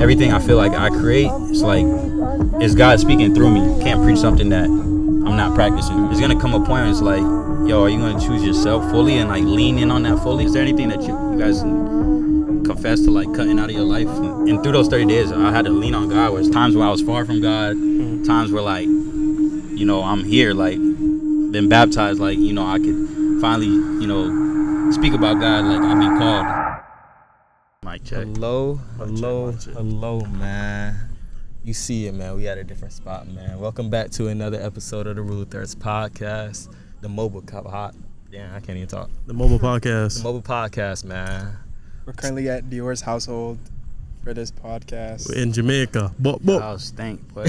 everything I feel like I create, it's God speaking through me. Can't preach something that I'm not practicing. It's gonna come a point where it's like, yo, are you gonna choose yourself fully and like lean in on that fully? Is there anything that you guys confess to like cutting out of your life? And through those 30 days, I had to lean on God. Where's times where I was far from God, times where like, you know, I'm here, like been baptized, like, you know, I could finally, you know, speak about God, like I've been called. Mic check. Hello, man. You see it, man. We at a different spot, man. Welcome back to another episode of the Th3rds podcast, the mobile hot. Damn, I can't even talk. The mobile podcast. The mobile podcast, man. We're currently at Dior's household for this podcast. We're in Jamaica. I'll stink, but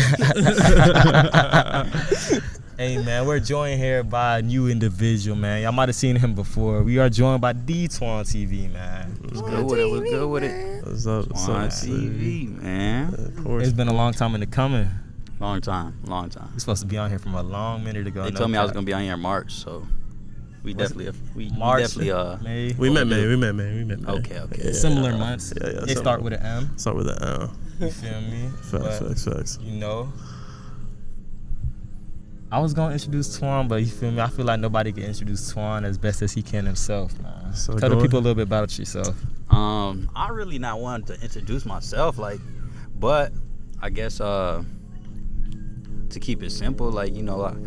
Hey, man, we're joined here by a new individual, man. Y'all might have seen him before. We are joined by Th3rds TV, man. What's good with it? What's up? TV, man. Of course. It's been a long time in the coming. Long time. We're supposed to be on here from a long minute ago. They told me I was gonna be on here in March, so we definitely May. We met May. Okay. Yeah. Similar months. Yeah. They start with an M. Start with an L. You feel me? Facts. You know, I was gonna introduce Th3rds, but you feel me? I feel like nobody can introduce Th3rds as best as he can himself, man. So Tell the people a little bit about yourself. I really not wanted to introduce myself, but I guess to keep it simple, like, you know,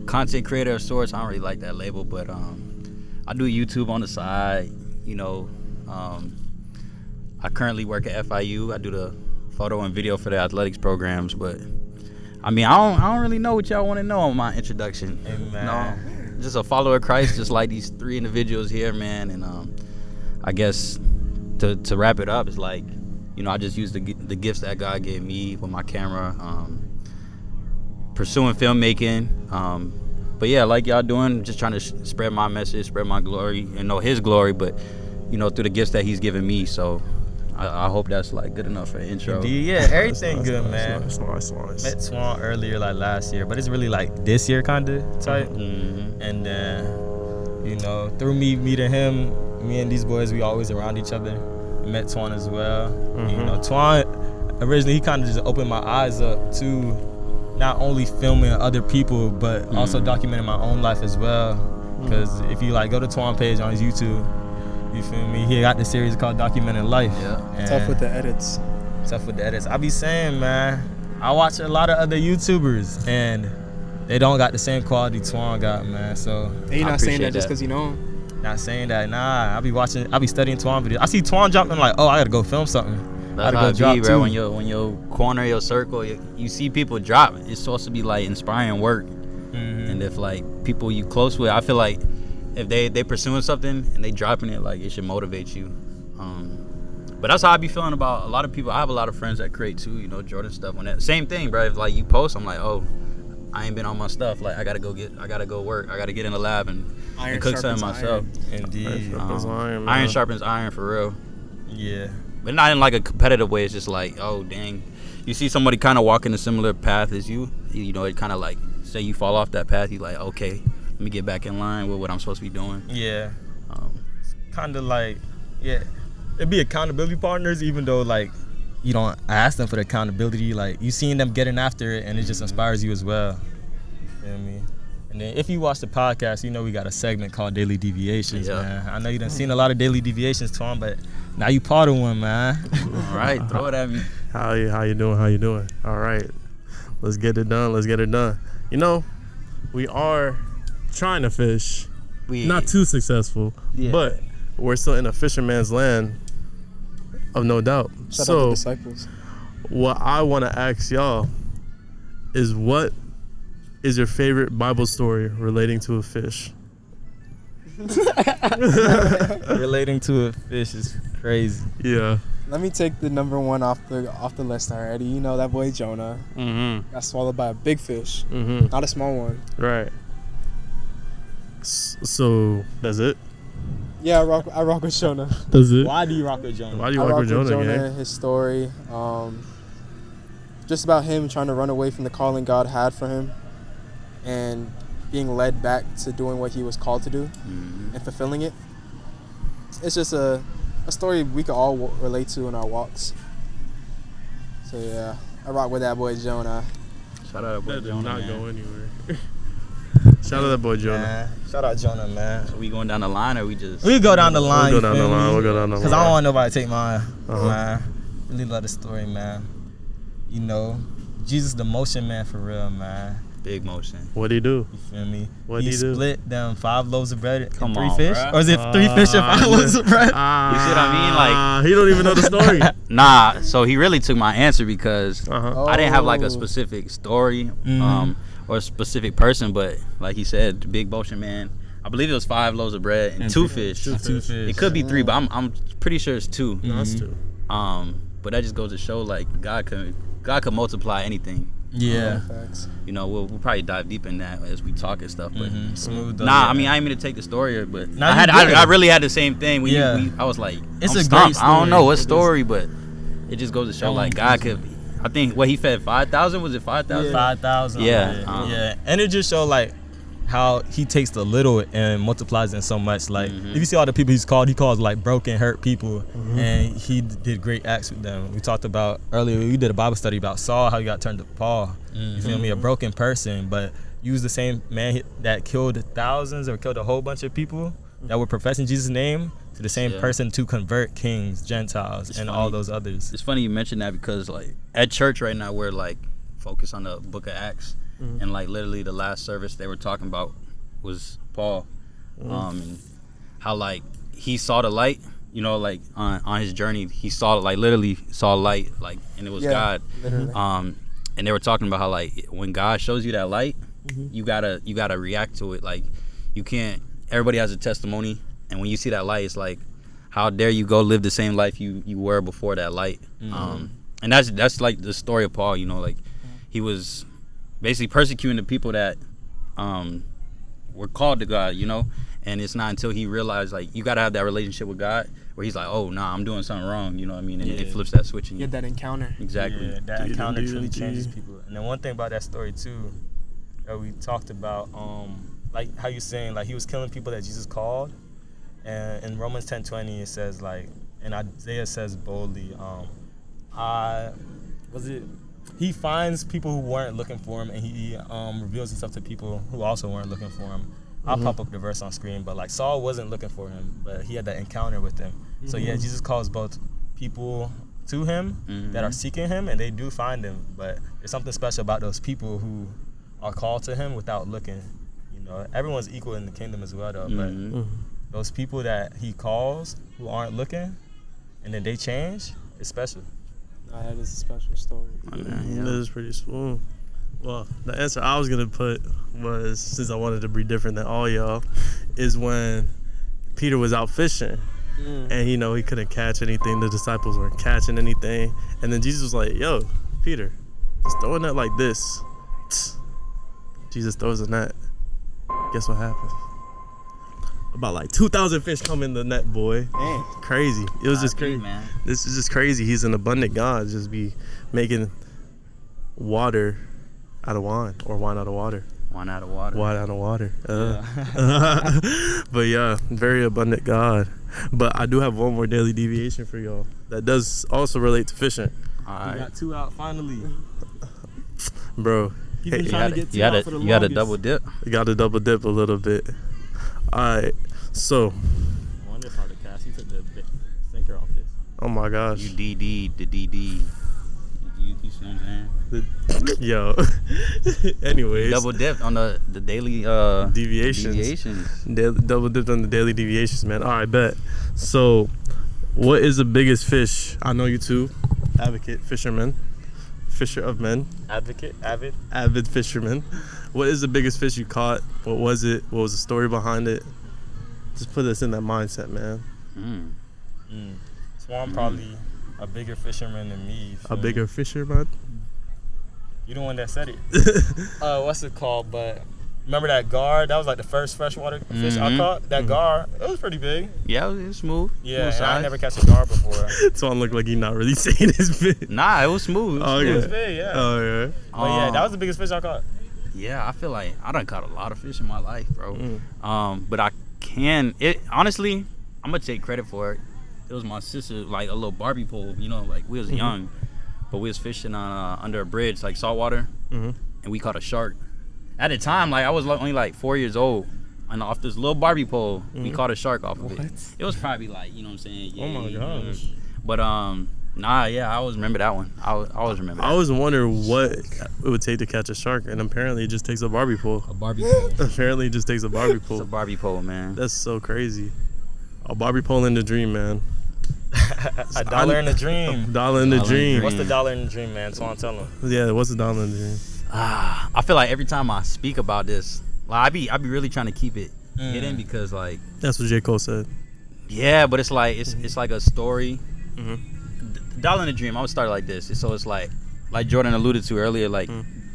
content creator of sorts. I don't really like that label, but I do YouTube on the side. You know, I currently work at FIU. I do the photo and video for the athletics programs, but I mean, I don't really know what y'all want to know on my introduction. Amen. No, just a follower of Christ, just like these three individuals here, man. And I guess to wrap it up, it's like, you know, I just use the gifts that God gave me with my camera, pursuing filmmaking. But yeah, like y'all doing, just trying to spread my message, spread my glory, and know His glory, but, you know, through the gifts that He's given me. So I hope that's like good enough for an intro. Indeed, yeah, everything good, man. Nice. Met Th3rds earlier, like last year, but it's really like this year kind of type. Mm-hmm. And then, you know, through me meeting him, me and these boys, we always around each other. We met Th3rds as well. You know, Th3rds originally, he kind of just opened my eyes up to not only filming other people, but also documenting my own life as well. Because if you like go to Th3rds page on his YouTube, you feel me? He got this series called Documenting Life. Yeah. Tough with the edits. I be saying, man, I watch a lot of other YouTubers and they don't got the same quality Th3rds got, man. So And you're not saying that just because you know him. not saying that, nah. I be studying Th3rds videos. I see Th3rds dropping like, oh, I gotta go film something. That's how it be, bro. When you corner your circle, you see people drop. It's supposed to be like inspiring work. And if like people you close with, I feel like if they pursuing something and they dropping it, like it should motivate you. But that's how I be feeling about a lot of people. I have a lot of friends that create too, you know, Jordan stuff. When that same thing, bro. If like you post, I'm like, oh, I ain't been on my stuff. Like I gotta go work. I gotta get in the lab and cook something myself. Indeed. Iron sharpens iron for real. Yeah. But not in like a competitive way. It's just like, oh dang, you see somebody kind of walking a similar path as you. You know, it kind of like say you fall off that path. You like, okay, let me get back in line with what I'm supposed to be doing. Yeah. Kind of like, yeah, it'd be accountability partners, even though like you don't ask them for the accountability. Like you seeing them getting after it, and it just inspires you as well. You feel me? And then if you watch the podcast, you know we got a segment called Daily Deviations, man. I know you done seen a lot of Daily Deviations, Th3rds, but now you part of one, man. All right, throw it at me. How you doing? All right, let's get it done. You know, we are trying to fish. Not too successful, but we're still in a fisherman's land of no doubt. Shout out to disciples. What I want to ask y'all is, what is your favorite Bible story relating to a fish? Relating to a fish is crazy. Yeah. Let me take the number one off the list already. You know that boy Jonah got swallowed by a big fish, not a small one. Right. So that's it. Yeah, I rock with Jonah. That's it. Why do you rock with Jonah? Why do you rock with Jonah? His story, just about him trying to run away from the calling God had for him, and being led back to doing what he was called to do and fulfilling it. It's just a story we could all relate to in our walks. So yeah, I rock with that boy Jonah. Shout out to That boy did Jonah, not man. go anywhere. Shout out that boy Jonah. Man. Shout out Jonah, man. So we going down the line, or we just? We go down the line. We'll go down the line. We'll go down the line. Because I don't want nobody to take mine, Uh-huh. man. Really love the story, man. You know, Jesus the motion man for real, man. Big motion. What'd he do? You feel me? What'd he he do? split them 5 loaves of bread and Come 3 on, fish? bruh. Or is it 3 fish and 5 loaves of bread? You see what I mean? Like, He don't even know the story. nah. So he really took my answer because Uh-huh. I didn't have like Oh. a specific story, Mhm. or a specific person, but like he said, the big motion man. I believe it was 5 loaves of bread and 2 fish. Two fish. It could be 3, but I'm pretty sure it's 2. No, that's two. But that just goes to show like God could multiply anything. Yeah. Facts. You know, we'll probably dive deep in that as we talk and stuff. But Smooth. though, nah, yeah. I mean, I ain't mean to take the story, but Nah, I you good. really had the same thing. Yeah. I was like, It's I'm a stumped. great I don't story. know what It is. story, but it just goes to show like God could. I think what he fed 5,000, was it 5,000? 5,000. Yeah. Yeah. And it just showed like how he takes the little and multiplies it so much. Like if you see all the people he calls like broken, hurt people, and he did great acts with them. We talked about earlier. We did a Bible study about Saul, how he got turned to Paul. You feel me? A broken person, but use the same man that killed thousands or killed a whole bunch of people that were professing Jesus' name to the same Yeah. person to convert kings, Gentiles, It's and funny. all those others. It's funny you mentioned that because like at church right now we're like focused on the book of Acts, and like literally the last service they were talking about was Paul, and how like he saw the light, you know, like on his journey he saw like literally saw light, like, and it was Yeah, God. literally. And they were talking about how like when God shows you that light, you gotta react to it. Like you can't. Everybody has a testimony, and when you see that light, it's like, how dare you go live the same life you were before that light. And that's like the story of Paul. You know, like he was basically persecuting the people that were called to God. You know, and it's not until he realized like you gotta have that relationship with God where he's like, oh nah, I'm doing something wrong. You know what I mean? And it flips that switch in you. Get that encounter. Exactly. Yeah, that Dude, encounter dude, truly dude. changes people. And then one thing about that story too, that we talked about, like how you saying like he was killing people that Jesus called, and in Romans 10:20 it says like, and Isaiah says boldly, he finds people who weren't looking for him, and he reveals himself to people who also weren't looking for him. I'll pop up the verse on screen, but like Saul wasn't looking for him, but he had that encounter with him. So yeah, Jesus calls both people to him that are seeking him, and they do find him. But there's something special about those people who are called to him without looking. You know, everyone's equal in the kingdom as well, though. But those people that he calls who aren't looking, and then they change, it's special. Nah, that is a special story. That is pretty smooth. Well, the answer I was gonna put was, since I wanted to be different than all y'all, is when Peter was out fishing, and you know he couldn't catch anything. The disciples weren't catching anything, and then Jesus was like, "Yo, Peter, just throw a net like this." Jesus throws a net. Guess what happens? About like 2,000 fish come in the net, boy. Dang. Crazy. It was just crazy. man. This is just crazy. He's an abundant God. Just be making water out of wine, or wine out of water. Wine out of water. Wine out of water. But yeah, very abundant God. But I do have one more daily deviation for y'all that does also relate to fishing, All We right. got 2 out finally. bro. He's been You trying got to get 2 you out for the you got to longest. double dip. You got to double dip a little bit. All right, so I wonder if the cast, he took the sinker off this. oh my gosh, You DD the DD. You see what I'm saying? yo. Anyways, Double dip on the daily deviations. Double dipped on the daily deviations, man. All right, bet. So, what is the biggest fish? I know you two, advocate fisherman, fisher of men, avid fisherman. What is the biggest fish you caught? What was it? What was the story behind it? Just put us in that mindset, man. Swan probably a bigger fisherman than me. you A feel me? bigger fisherman. You the one that said it. What's it called? But remember that gar? That was like the first freshwater fish I caught. That gar, it was pretty big. Yeah, it was smooth. Yeah, Smooth and I size. never catch a gar before. Swan looked like he not really saying his bit. Nah, it was smooth. Oh, It yeah. was big, yeah. Oh yeah. But yeah, that was the biggest fish I caught. Yeah, I feel like I done caught a lot of fish in my life, bro. Mm. But I can. It honestly, I'm gonna take credit for it. It was my sister, like a little Barbie pole. You know, like we was young. but we was fishing on under a bridge, like saltwater, and we caught a shark. At the time, like I was only like 4 years old, and off this little Barbie pole, we caught a shark off of it. It was probably like, you know what I'm saying? Yeah, Oh my gosh. But I always remember that one. I always remember that. I always wonder what it would take to catch a shark, and apparently it just takes a Barbie pole. A Barbie pole. Apparently it just takes a Barbie It's pole. a Barbie pole, man. That's so crazy. A Barbie pole in the dream, man. A dollar in the dream. Dollar in the dream. What's the dollar in the dream, man? So I'm telling. Yeah, what's the dollar in the dream? I feel like every time I speak about this, like I be really trying to keep it hidden because like That's what J. Cole said. yeah, but it's like it's like a story. Dollar in the dream. I would start like this. So it's like Jordan alluded to earlier, like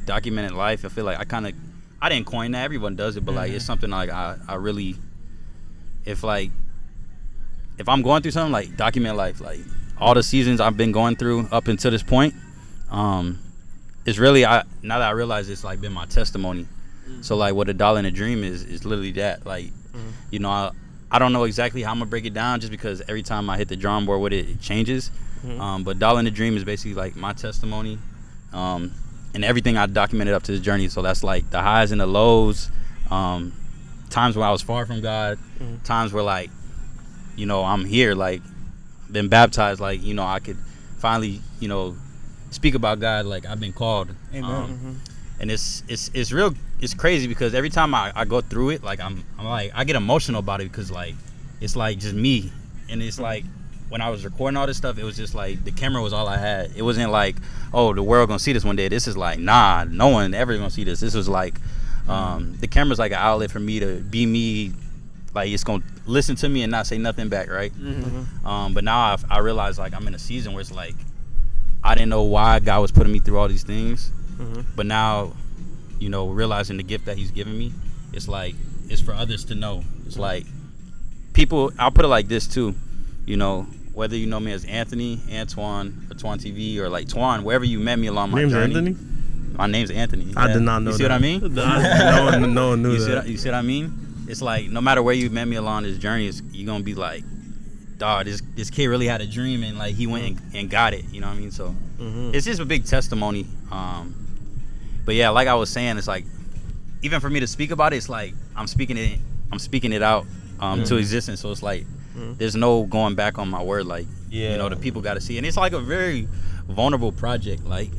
documented life. I feel like I didn't coin that. Everyone does it, but like it's something like I really, if I'm going through something, like document life, like all the seasons I've been going through up until this point. It's really now that I realize it's like been my testimony. So like what a dollar in a dream is literally that. Like you know, I don't know exactly how I'm gonna break it down just because every time I hit the drawing board with it, it changes. But dollar in a dream is basically like my testimony, and everything I documented up to this journey. So that's like the highs and the lows, times where I was far from God, times where like, you know, I'm here, like been baptized, like, you know, I could finally, you know, speak about God, like I've been called. Amen. And it's real, it's crazy because every time I go through it, like I'm like I get emotional about it because like it's like just me, and it's like when I was recording all this stuff, it was just like the camera was all I had. It wasn't like, oh, the world gonna see this one day. This is like, nah, no one ever gonna see this. This was like the camera's like an outlet for me to be me. Like it's gonna listen to me and not say nothing back, right? But now I realize like I'm in a season where it's like I didn't know why God was putting me through all these things, but now, you know, realizing the gift that He's given me, it's like it's for others to know. It's like people. I'll put it like this too, you know, whether you know me as Anthony, Antoine, or Twan TV, or like Twan, wherever you met me along my Name's journey. Anthony? My name's Anthony. I did not know You see that. what I mean? No one knew You that. see what I mean? It's like no matter where you met me along this journey, you're gonna be like, dog, this kid really had a dream and like he went and got it. You know what I mean? So it's just a big testimony. But yeah, like I was saying, it's like even for me to speak about it, it's like I'm speaking it out to existence. So it's like there's no going back on my word. Like you know, the people got to see, and it's like a very vulnerable project. Like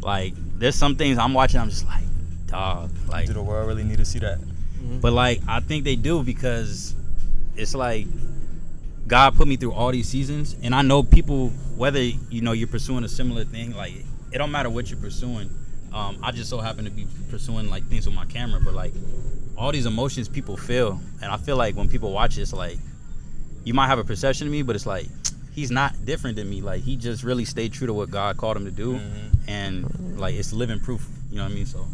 like there's some things I'm watching, I'm just like, dog, like Do the world really need to see that? but like I think they do because it's like God put me through all these seasons, and I know people, whether you know you're pursuing a similar thing, like it don't matter what you're pursuing. I just so happen to be pursuing like things with my camera, but like all these emotions people feel, and I feel like when people watch it, it's like you might have a perception of me, but it's like he's not different than me. Like he just really stayed true to what God called him to do, and like it's living proof. You know what I mean? So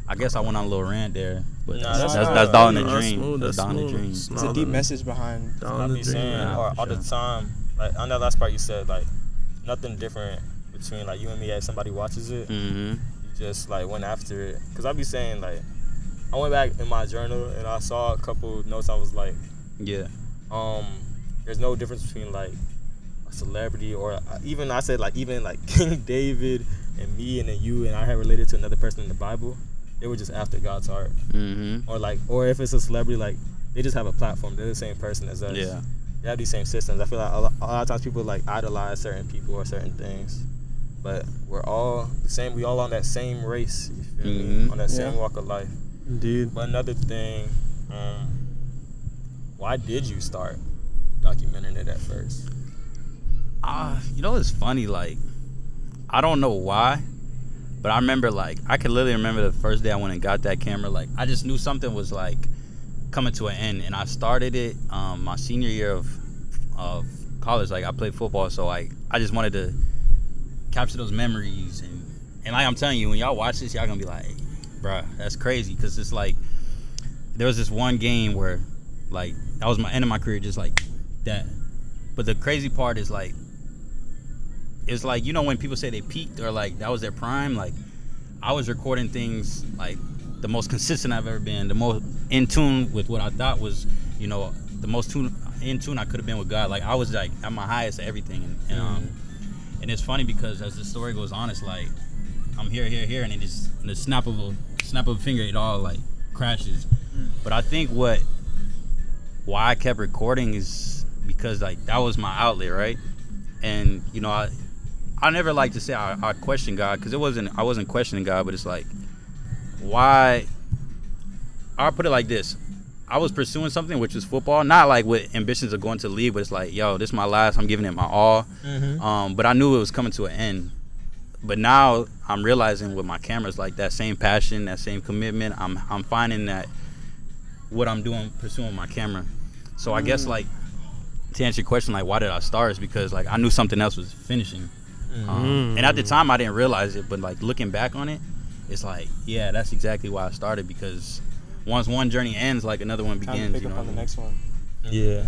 I guess I went on a little rant there, but that's Dollar in the That's Dream. smooth, That's that's Dollar in the smooth. Dream. It's a deep message behind. Dollar I in the be dream. saying Yeah, all for the sure. time. Like on that last part you said, like nothing different between like you and me as somebody watches it. Mm-hmm. Just like went after it, cause I be saying like I went back in my journal and I saw a couple notes. I was like, Yeah. there's no difference between like a celebrity or even I said like even like King David and me and then you and I had related to another person in the Bible. They were just after God's heart, Mm-hmm. or if it's a celebrity, like they just have a platform. They're the same person as us. Yeah. They have these same systems. I feel like a lot of times people like idolize certain people or certain things, but we're all the same. We all on that same race. You feel me? On that same walk of life. Indeed. But another thing, why did you start documenting it at first? You know, it's funny. Like, I don't know why, but I remember, like, I could literally remember the first day I went and got that camera. Like, I just knew something was like coming to an end, and I started it my senior year of college. Like, I played football, so like I just wanted to capture those memories, and like I'm telling you, when y'all watch this, y'all gonna be like, bruh, that's crazy, because it's like there was this one game where like that was my end of my career, just like that. But the crazy part is like, it's like, you know, when people say they peaked or like that was their prime, like I was recording things like the most consistent I've ever been, the most in tune with what I thought was, you know, the most in tune I could have been with God. Like I was like at my highest at everything, And it's funny because as the story goes on, it's like I'm here, and it just in the snap of a finger, it all like crashes. But I think why I kept recording is because like that was my outlet, right? And you know, I never like to say I question God, because I wasn't questioning God, but it's like, why? I'll put it like this: I was pursuing something, which was football, not like with ambitions of going to the league, but it's like, yo, this is my last. I'm giving it my all. But I knew it was coming to an end. But now I'm realizing with my cameras, like that same passion, that same commitment, I'm finding that what I'm doing, pursuing my camera. So I guess like to answer your question, like why did I start, is because like I knew something else was finishing. And at the time I didn't realize it, but like looking back on it, it's like, yeah, that's exactly why I started, because once one journey ends, like another one begins. Time to pick up on the next one. Yeah.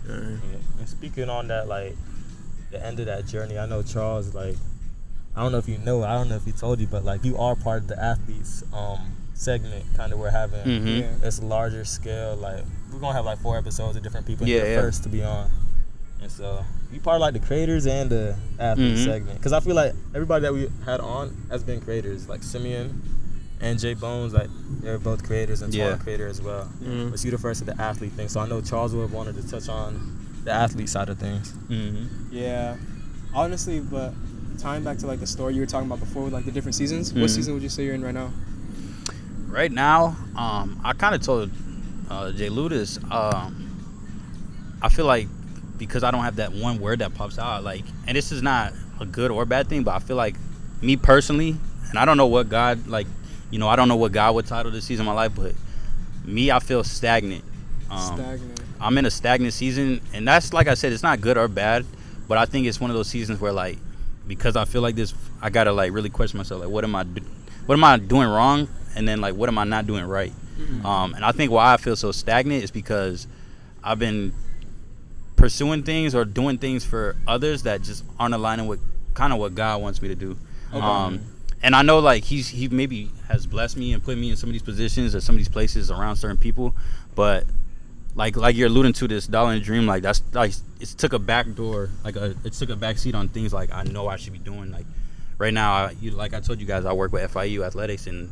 And speaking on that, like the end of that journey, I know Charles, like, I don't know if you know, I don't know if he told you, but like you are part of the athletes segment, kind of we're having. It's larger scale, like we're gonna have like 4 episodes of different people first to be on. And so you part of like the creators and the athlete segment, because I feel like everybody that we had on has been creators, like Simeon and Jay Bones, like they're both creators, and Twan a creator as well. But you the first of the athlete thing, so I know Charles would have wanted to touch on the athlete side of things. Yeah, honestly, but tying back to like the story you were talking about before with like the different seasons, what season would you say you're in right now? Right now, I kind of told Jay Ludis, I feel like because I don't have that one word that pops out, like, and this is not a good or bad thing, but I feel like me personally, and I don't know what God, like, you know, I don't know what God would title this season of my life, but me, I feel stagnant. I'm in a stagnant season, and that's, like I said, it's not good or bad, but I think it's one of those seasons where, like, because I feel like this, I gotta like really question myself, like what am I doing wrong, and then like what am I not doing right. And I think why I feel so stagnant is because I've been pursuing things or doing things for others that just aren't aligning with kind of what God wants me to do. And I know like he maybe has blessed me and put me in some of these positions or some of these places around certain people, but like you're alluding to this dollar and dream, like that's like it took a back door, it took a back seat on things like I know I should be doing. Like right now, like I told you guys, I work with FIU athletics, and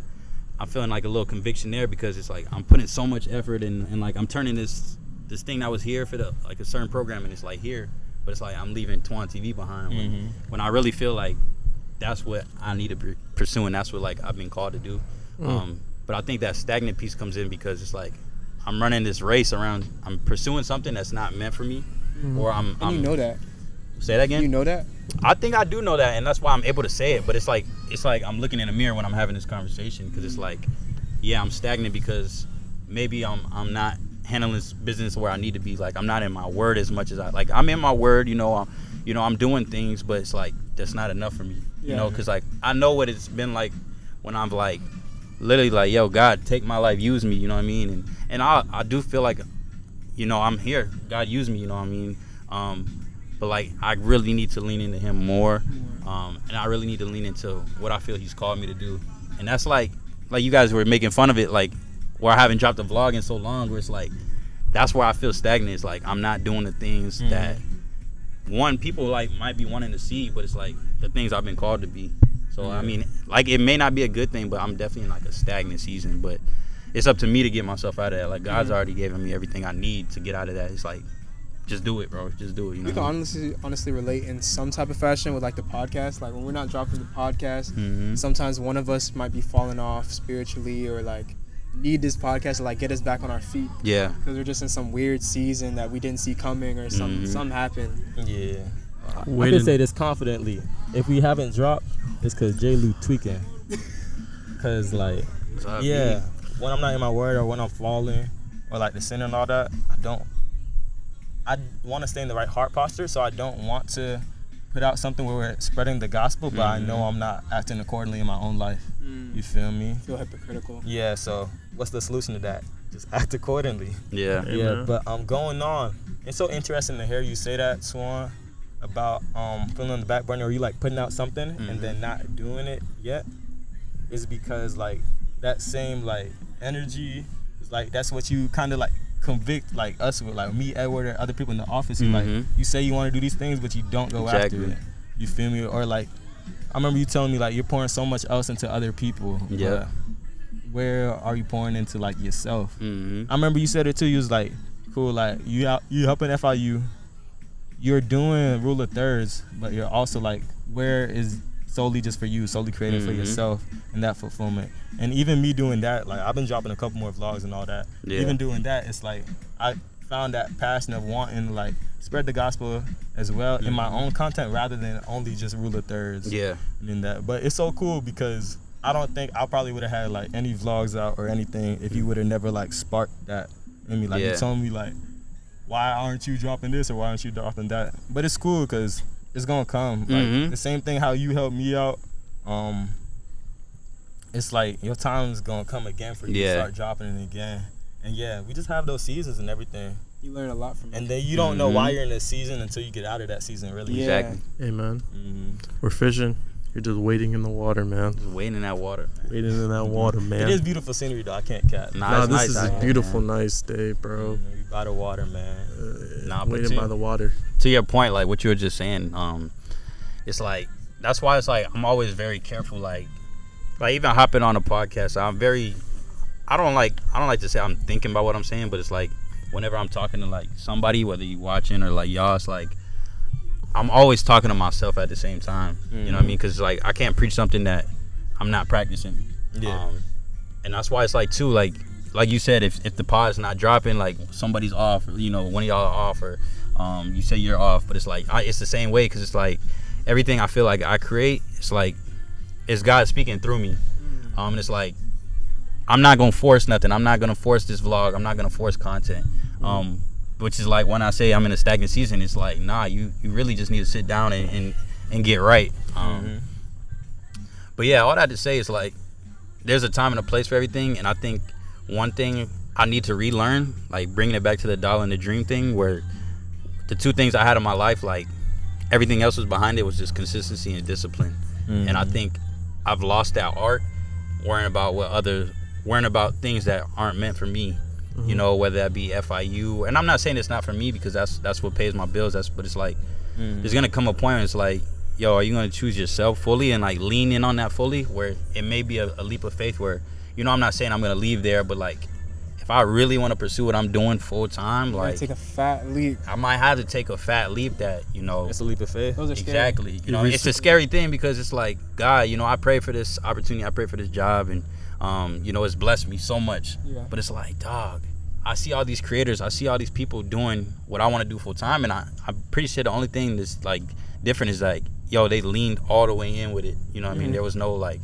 I'm feeling like a little conviction there, because it's like I'm putting so much effort and like I'm turning this thing that was here for the like a certain program, and it's like here, but it's like I'm leaving Twan TV behind when I really feel like that's what I need to be pursuing. That's what like I've been called to do. But I think that stagnant piece comes in because it's like I'm running this race around, I'm pursuing something that's not meant for me, or I'm you know that. Say that again? You know that? I think I do know that, and that's why I'm able to say it, but it's like I'm looking in the mirror when I'm having this conversation, because it's like, yeah, I'm stagnant because maybe I'm not handling this business where I need to be. Like I'm not in my word as much as I'm in my word, I'm doing things, but it's like that's not enough for me, you know, because like I know what it's been like when I'm like literally like, yo, God, take my life, use me, you know what I mean? And I do feel like, you know, I'm here, God, use me, you know what I mean? But like I really need to lean into him more, and I really need to lean into what I feel he's called me to do. And that's like you guys were making fun of it, like where I haven't dropped a vlog in so long, where it's like that's where I feel stagnant. It's like I'm not doing the things that people like might be wanting to see, but it's like the things I've been called to be. So I mean, like it may not be a good thing, but I'm definitely in like a stagnant season. But it's up to me to get myself out of that. Like God's already given me everything I need to get out of that. It's like, just do it, bro. Just do it. You know. We can honestly relate in some type of fashion with like the podcast. Like when we're not dropping the podcast, sometimes one of us might be falling off spiritually, or like need this podcast to like get us back on our feet. Yeah. Because we're just in some weird season that we didn't see coming, or something happened. Yeah. I can say this confidently. If we haven't dropped, it's because J. Lou tweaking. Because like, when I'm not in my word, or when I'm falling, or like the sin and all that, I want to stay in the right heart posture, so I don't want to put out something where we're spreading the gospel, but I know I'm not acting accordingly in my own life. You feel me? Feel hypocritical. Yeah, so what's the solution to that? Just act accordingly. Yeah. Yeah, but I'm going on. It's so interesting to hear you say that, Swan, about putting on the back burner, or you like putting out something and then not doing it yet, is because like that same like energy is like, that's what you kind of like convict like us with, like me, Edward, or other people in the office. Like you say you want to do these things, but you don't go after it. You feel me? Or like, I remember you telling me like you're pouring so much else into other people. Yeah. Where are you pouring into like yourself? Mm-hmm. I remember you said it too. You was like, cool, like you helping FIU. You're doing Rule of Thirds, but you're also like, where is solely just for you, solely creating for yourself and that fulfillment. And even me doing that, like I've been dropping a couple more vlogs and all that. Yeah. Even doing that, it's like I found that passion of wanting to like spread the gospel as well in my own content rather than only just Rule of Thirds. Yeah. And that. But it's so cool because I don't think I probably would have had like any vlogs out or anything if you would have never like sparked that in me. Like you told me like, why aren't you dropping this or why aren't you dropping that? But it's cool because it's gonna come. Like the same thing how you helped me out. It's like your time's gonna come again for you to start dropping it again. And yeah, we just have those seasons and everything. You learn a lot from it. And then you don't know why you're in this season until you get out of that season, really. Yeah. Exactly. Hey, man. We're fishing. You're just waiting in the water, man. Just waiting in that water, man. Waiting in that water, man. It is beautiful scenery, though. I can't cap. Nah, this is a beautiful, nice day, bro. We by the water, man. Waiting by the water. To your point, like what you were just saying, it's like, that's why it's like, I'm always very careful, like even hopping on a podcast, I don't like to say I'm thinking about what I'm saying, but it's like, whenever I'm talking to like somebody, whether you watching or like y'all, it's like, I'm always talking to myself at the same time. You know what I mean? Because like I can't preach something that I'm not practicing. Yeah. And that's why it's like too, like you said, if the pod's not dropping, like somebody's off, or, you know, one of y'all are off, or you say you're off, but it's like it's the same way, because it's like everything I feel like I create, it's like it's God speaking through me. And it's like I'm not gonna force nothing. I'm not gonna force this vlog. I'm not gonna force content. Which is like when I say I'm in a stagnant season, it's like, nah, you really just need to sit down and get right. But yeah, all that to say is like, there's a time and a place for everything. And I think one thing I need to relearn, like bringing it back to the dollar and the dream thing, where the two things I had in my life, like everything else was behind it, was just consistency and discipline. And I think I've lost that art, worrying about things that aren't meant for me. You know, whether that be FIU, and I'm not saying it's not for me, because that's what pays my bills. But it's like there's gonna come a point where it's like, yo, are you gonna choose yourself fully and like lean in on that fully? Where it may be a leap of faith. Where, you know, I'm not saying I'm gonna leave there, but like if I really want to pursue what I'm doing full time, like take a fat leap. I might have to take a fat leap. That, you know, it's a leap of faith. Those are exactly. You know, it's a scary thing, because it's like, God, you know, I pray for this opportunity. I pray for this job, and you know, it's blessed me so much. But it's like, dog, I see all these creators, I see all these people doing what I want to do full time, and I'm pretty sure the only thing that's like different is like, yo, they leaned all the way in with it. You know what I mean? There was no like,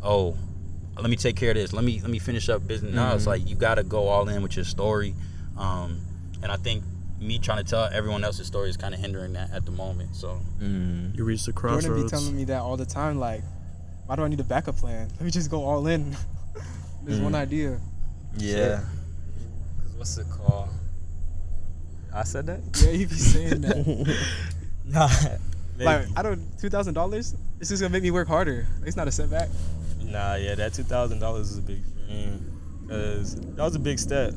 oh, let me take care of this, let me finish up business. No, it's like you gotta go all in with your story. And I think me trying to tell everyone else's story is kind of hindering that at the moment. So you reached the crossroads. You're gonna be telling me that all the time, like, why do I need a backup plan? Let me just go all in. There's one idea. Yeah. Cause what's it called? I said that? Yeah, you be saying that. Nah. Maybe. Like, I don't, $2,000? It's just gonna make me work harder. It's not a setback. Nah, yeah, that $2,000 is a big dream. Cause that was a big step.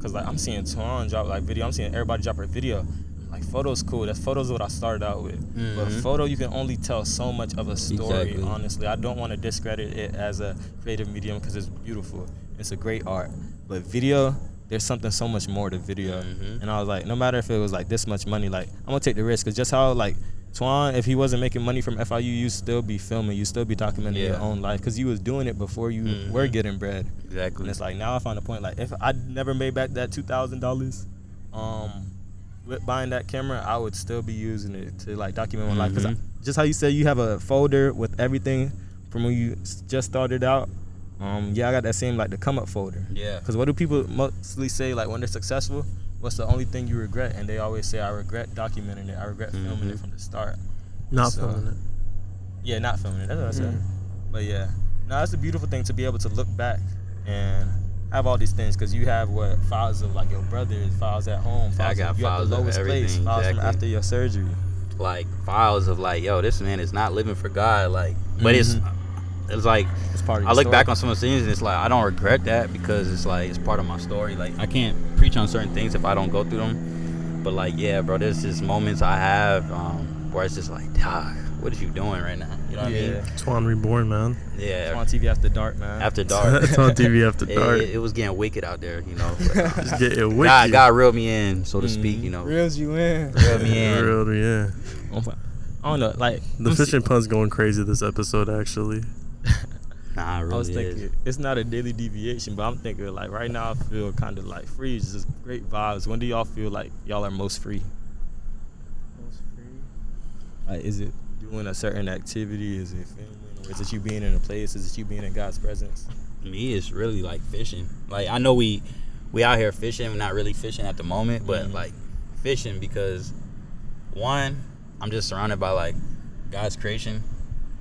Cause like I'm seeing Twan drop like video. I'm seeing everybody drop her video. Like, photo's cool. That's photos what I started out with. But photo, you can only tell so much of a story. Exactly. Honestly, I don't want to discredit it as a creative medium, because it's beautiful. It's a great art. But video, there's something so much more to video. And I was like, no matter if it was like this much money, like I'm gonna take the risk. Cause just how like Twan, if he wasn't making money from FIU, you still be filming, you still be documenting your own life, because you was doing it before you were getting bread. Exactly. And it's like, now I found a point, like if I never made back that $2,000 with buying that camera, I would still be using it to like document my life. Because just how you said you have a folder with everything from when you just started out, yeah, I got that same like the come up folder. Yeah. Because what do people mostly say, like when they're successful, what's the only thing you regret? And they always say, I regret documenting it. I regret filming it from the start. Not filming it. Yeah, not filming it. That's what I said. But yeah, no, it's a beautiful thing to be able to look back and have all these things, because you have files of like your brothers, files at home, files I got of, files at the of lowest everything, place, files exactly. from after your surgery. Like files of like, yo, this man is not living for God. Like, but it's like, it's part of I look story. back on some of the things, and it's like I don't regret that, because it's like it's part of my story. Like, I can't preach on certain things if I don't go through them. But like, yeah, bro, there's just moments I have where it's just like, dog, what are you doing right now? You know what I mean? Twan Reborn, man. Yeah. It's on TV after dark, man. After dark. It's on TV after dark. It was getting wicked out there, you know. But, Just getting wicked. God reeled me in, so to speak, you know. Reels you in. Reeled me in. Reeled me in. I don't know, like The fishing pun's going crazy this episode, actually. Nah, it really I was thinking is. it's not a daily deviation, but I'm thinking like right now I feel kind of like free. It's just great vibes. When do y'all feel like y'all are most free? Most free. Like, is it doing a certain activity? Is it filming? Or is it you being in a place? Is it you being in God's presence? Me, it's really like fishing. Like, I know we out here fishing. We're not really fishing at the moment, but like fishing because, one, I'm just surrounded by like God's creation.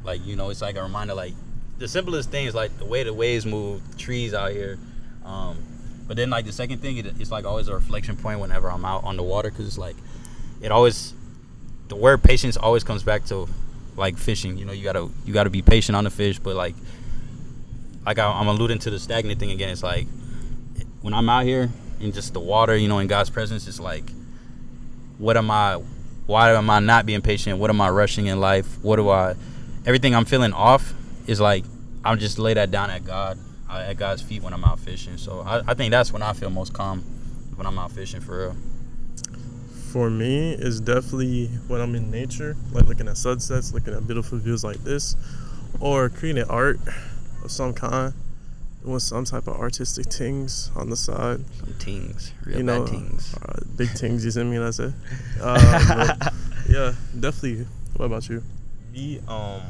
Like, you know, it's like a reminder, like the simplest things, like the way the waves move, the trees out here. But then like the second thing, it's like always a reflection point whenever I'm out on the water, because it's like the word patience always comes back to like fishing. You know, you gotta be patient on the fish, but like I'm alluding to the stagnant thing again. It's like when I'm out here in just the water, you know, in God's presence, it's like, why am I not being patient? What am I rushing in life? Everything I'm feeling off is like, I'll just lay that down at God's feet when I'm out fishing. So I think that's when I feel most calm, when I'm out fishing for real. For me, it's definitely when I'm in nature, like looking at sunsets, looking at beautiful views like this, or creating art of some kind, doing some type of artistic things on the side. Some tings, real You know, bad tings. Big things, you see me, that's it. Yeah, definitely. What about you? Me, y'all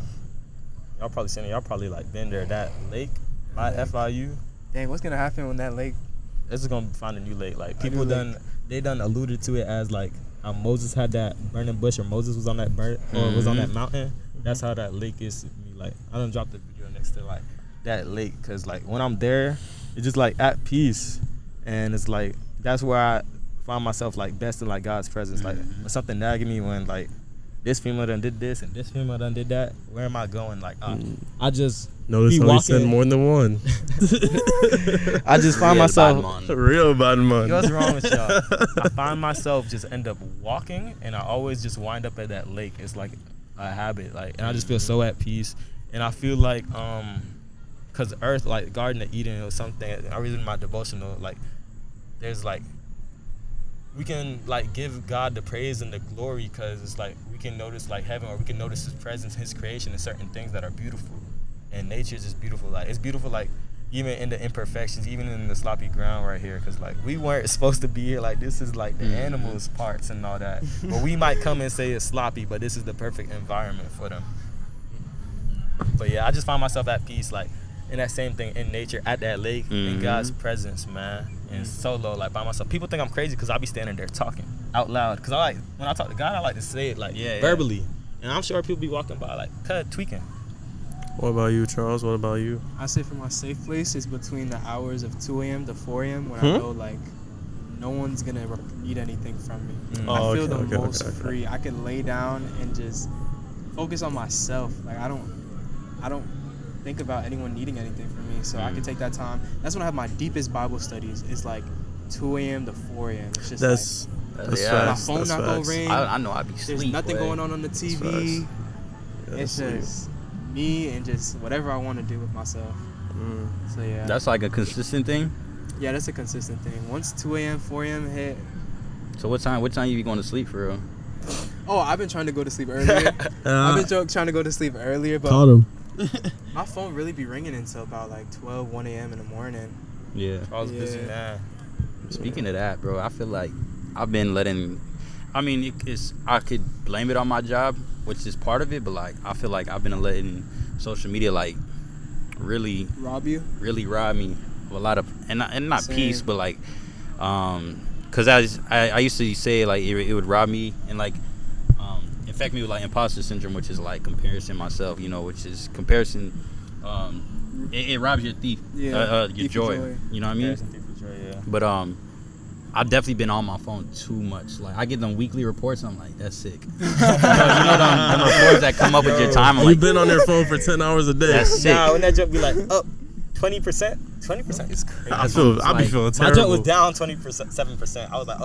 probably seen it. Y'all probably like been there. That lake, my FIU. Dang, what's gonna happen when that lake? This is gonna find a new lake. Like people done alluded to it as like Moses had that burning bush, or Moses was on that was on that mountain. That's how that lake is to me. Like I done dropped the video next to like that lake, cause like when I'm there, it's just like at peace, and it's like that's where I find myself like best in like God's presence. Like when something nagging me, when like this female done did this and this female done did that, where am I going? Like I just notice how he said more than one. I just find myself real bad man. What's wrong with y'all? I find myself just end up walking, and I always just wind up at that lake. It's like a habit, like, and I just feel so at peace. And I feel like cause Earth, like Garden of Eden or something, I read in my devotional, like there's like we can like give God the praise and the glory, because it's like we can notice like heaven, or we can notice His presence, His creation, and certain things that are beautiful. And nature is just beautiful. Like it's beautiful, like even in the imperfections, even in the sloppy ground right here, because like we weren't supposed to be here. Like this is like the animals' parts and all that. But we might come and say it's sloppy, but this is the perfect environment for them. But yeah, I just find myself at peace, like in that same thing in nature, at that lake, in God's presence, man. And solo, like by myself. People think I'm crazy because I be standing there talking out loud. Because I like, when I talk to God, I like to say it like verbally. And I'm sure people be walking by like tweaking. What about you, Charles? What about you? I say for my safe place is between the hours of 2 a.m. to 4 a.m. when I know like no one's gonna need anything from me. I feel the most free. I can lay down and just focus on myself. Like I don't think about anyone needing anything from me, so I can take that time. That's when I have my deepest Bible studies. It's like 2 a.m. to 4 a.m. It's just that's my phone not gonna ring. I know I'd be asleep. There's nothing going on the TV. It's just me and just whatever I want to do with myself. So yeah. That's like a consistent thing? Yeah, that's a consistent thing. Once 2 a.m., 4 a.m. hit. So what time you be going to sleep for real? Oh, I've been trying to go to sleep earlier. I've been trying to go to sleep earlier, but caught him. My phone really be ringing until about like 12, 1 a.m. in the morning. Yeah. I was busy, man. Speaking of that, bro, I feel like I've been I could blame it on my job, which is part of it, but like I feel like I've been letting social media like really rob me of a lot of and not Same. Peace, but like because I used to say like it would rob me and like infect me with like imposter syndrome, which is like comparison myself, you know, which is comparison. It robs your your joy. You know what I mean? Yeah. But I've definitely been on my phone too much. Like I get them weekly reports, I'm like, that's sick. you know them reports that come up with your time. I'm You've been on their phone for 10 hours a day. That's sick. Nah, when that joke be like up 20%. 20% is crazy. I be feeling My joint terrible. was down 7%. I was like,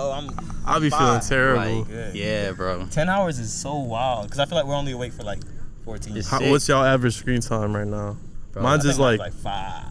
I be feeling terrible. Like, yeah, bro. 10 hours is so wild because I feel like we're only awake for like 14. What's y'all average screen time right now? Bro, mine's is like 5.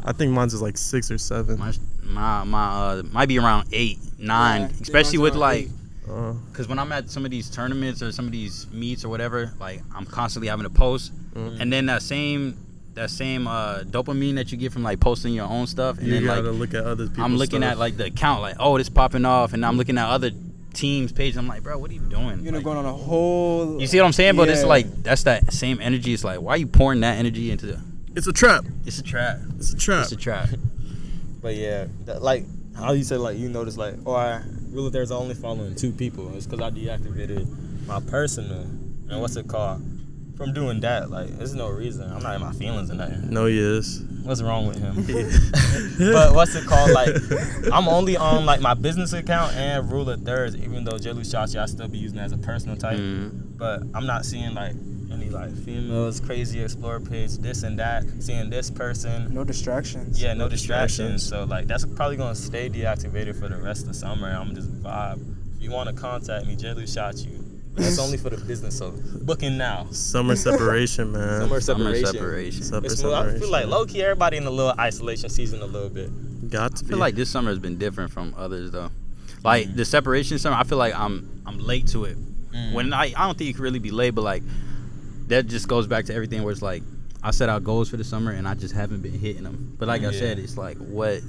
I think mine's is like 6 or 7. My might be around 8, 9, Yeah, especially with like, 8. because when I'm at some of these tournaments or some of these meets or whatever, like I'm constantly having to post, and then that same dopamine that you get from like posting your own stuff, and You then gotta like look at other people's I'm looking stuff. at like the account, like, oh, this popping off, and I'm looking at other teams' pages. I'm like, bro, what are you doing? You're Like, going on a whole. you see what I'm saying? But it's Yeah. like that's that same energy. It's like, why are you pouring that energy into the? It's a trap. It's a trap. It's a trap. It's a trap. But yeah, like how you said, like you noticed, like, oh, I really there's only following 2 people. It's because I deactivated my personal, and what's it called? From doing that, like, there's no reason. I'm not in my feelings or nothing. No, he is. What's wrong with him? But what's it called? Like, I'm only on like my business account and Rule of Thirds, even though Jelu Shachi I still be using it as a personal type. But I'm not seeing like any like females, crazy explore page, this and that. Seeing this person. No distractions. Yeah, no distractions. So like that's probably gonna stay deactivated for the rest of the summer. I'm just vibe. If you want to contact me, Jelu Shachi. That's only for the business, so booking now. Summer separation, man. Summer Summer separation. separation. It's more, I feel like low key everybody in a little isolation season a little bit. Got to I be. feel like this summer has been different from others though. Like the separation summer, I feel like I'm late to it. When I don't think you can really be late, but like that just goes back to everything where it's like I set out goals for the summer and I just haven't been hitting them. But like I said, it's like what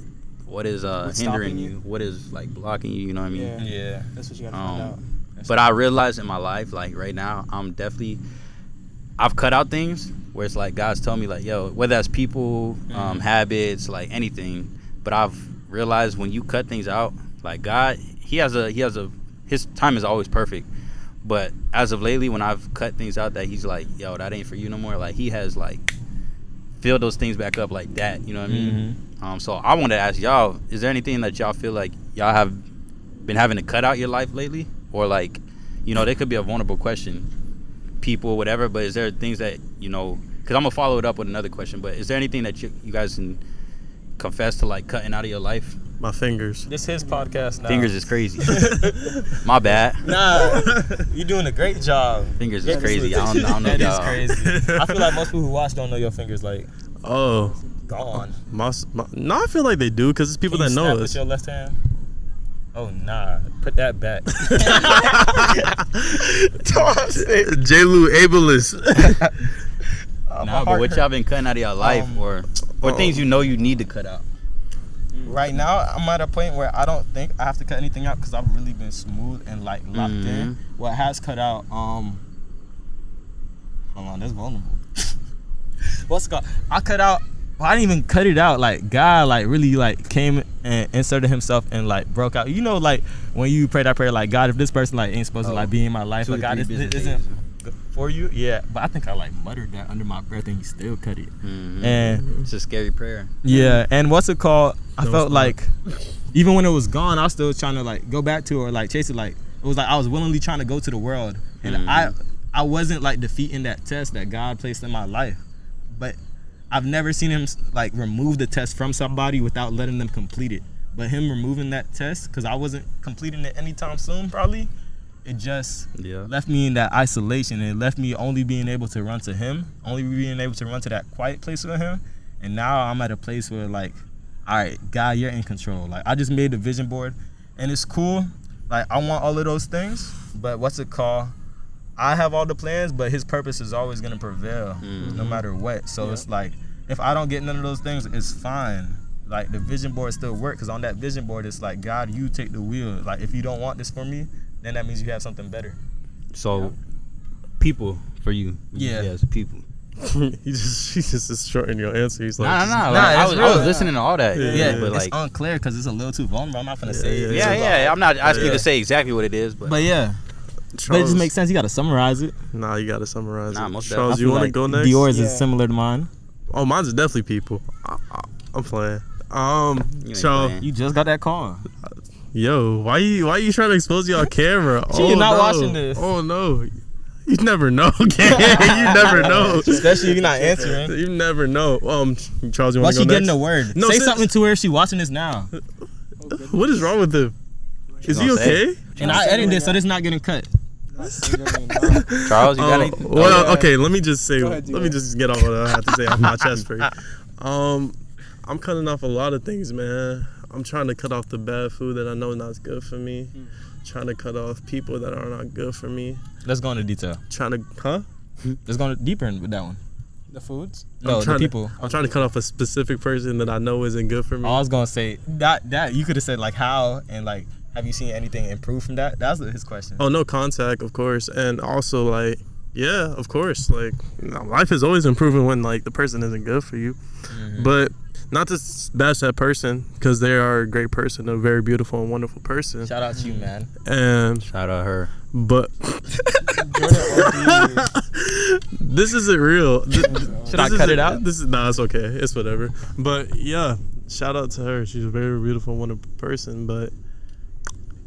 is What's hindering stopping you? you? What is like blocking you? You know what I mean? Yeah. Yeah. That's what you gotta find out. But I realize in my life, like right now, I've cut out things where it's like God's told me like, yo, whether that's people, habits, like anything. But I've realized when you cut things out, like God, his time is always perfect. But as of lately, when I've cut things out that he's like, yo, that ain't for you no more. Like he has like filled those things back up like that. You know what I mean? So I wanted to ask y'all, is there anything that y'all feel like y'all have been having to cut out your life lately? Or like, you know, they could be a vulnerable question, people, whatever. But is there things that, you know, because I'm going to follow it up with another question. But is there anything that you guys can confess to like cutting out of your life? My fingers. This his podcast now. Fingers is crazy. My bad. Nah, you're doing a great job. Fingers is crazy. I don't know That is y'all. crazy. I feel like most people who watch don't know your fingers like Oh. gone. No, I feel like they do because it's people Can that you know snap us. with your left hand? Oh nah, put that back. J-Lou ableist. Nah, but what y'all been cutting out of your life or things you know you need to cut out? Right now, I'm at a point where I don't think I have to cut anything out because I've really been smooth and like locked in. What has cut out, hold on, that's vulnerable. What's it called? I cut out. Well, I didn't even cut it out. Like God, like really, like came and inserted Himself and like broke out. You know, like when you pray that prayer, like God, if this person like ain't supposed to like be in my life, like God, this isn't good for you. Yeah, but I think I like muttered that under my breath and He still cut it. And It's a scary prayer. yeah, and what's it called? I felt like even when it was gone, I was still trying to like go back to it or like chase it. Like it was like I was willingly trying to go to the world, and I wasn't like defeating that test that God placed in my life, but I've never seen Him like remove the test from somebody without letting them complete it. But Him removing that test because I wasn't completing it anytime soon, probably it just left me in that isolation, and it left me only being able to run to Him, only being able to run to that quiet place with Him. And now I'm at a place where like, all right, God, you're in control. Like I just made the vision board, and it's cool. Like I want all of those things, but what's it called? I have all the plans, but His purpose is always gonna prevail, no matter what. So it's like, if I don't get none of those things, it's fine. Like the vision board still work, because on that vision board, it's like, God, you take the wheel. Like if you don't want this for me, then that means you have something better. So, people for you. Yeah. Yes, people. He just is shorting your answer. He's like, Nah. Like, Nah, I it's was real. listening to all that. Yeah, but it's like, unclear because it's a little too vulnerable. I'm not gonna say it. yeah. I'm not asking you to say exactly what it is, but But yeah, but it just makes sense. You gotta summarize it. Nah, you gotta summarize Nah, it. most Charles, definitely. you want to go next? Yours Yeah. is similar to mine. Oh, mine's definitely people. I'm playing. You ain't Charles, playing. You just got that car. yo, why you trying to expose you on camera? She not watching this. Oh no, You never know, okay? You never know. Especially if you're not answering. You never know. Charles, you Why want to she go getting next? the word? No, Say something to her if she watching this now. What is wrong with him? Is he okay? And I edited this, so this not getting cut. Charles, you got anything? Well, okay. Let me just say. ahead, Let me just get off what I have to say off my chest for you. I'm cutting off a lot of things, man. I'm trying to cut off the bad food that I know not good for me. Trying to cut off people that are not good for me. Let's go into detail. Let's go deeper in with that one. The foods? No, the people. I'm trying to cut off a specific person that I know isn't good for me. I was gonna say that you could have said like how and like have you seen anything improve from that? That was his question. Oh, no contact, of course, and also like, yeah, of course, like life is always improving when like the person isn't good for you, but not to bash that person because they are a great person, a very beautiful and wonderful person. Shout out to you, man. And shout out her. But this isn't real. Should I cut it out? It's okay. It's whatever. But yeah, shout out to her. She's a very beautiful, wonderful person. But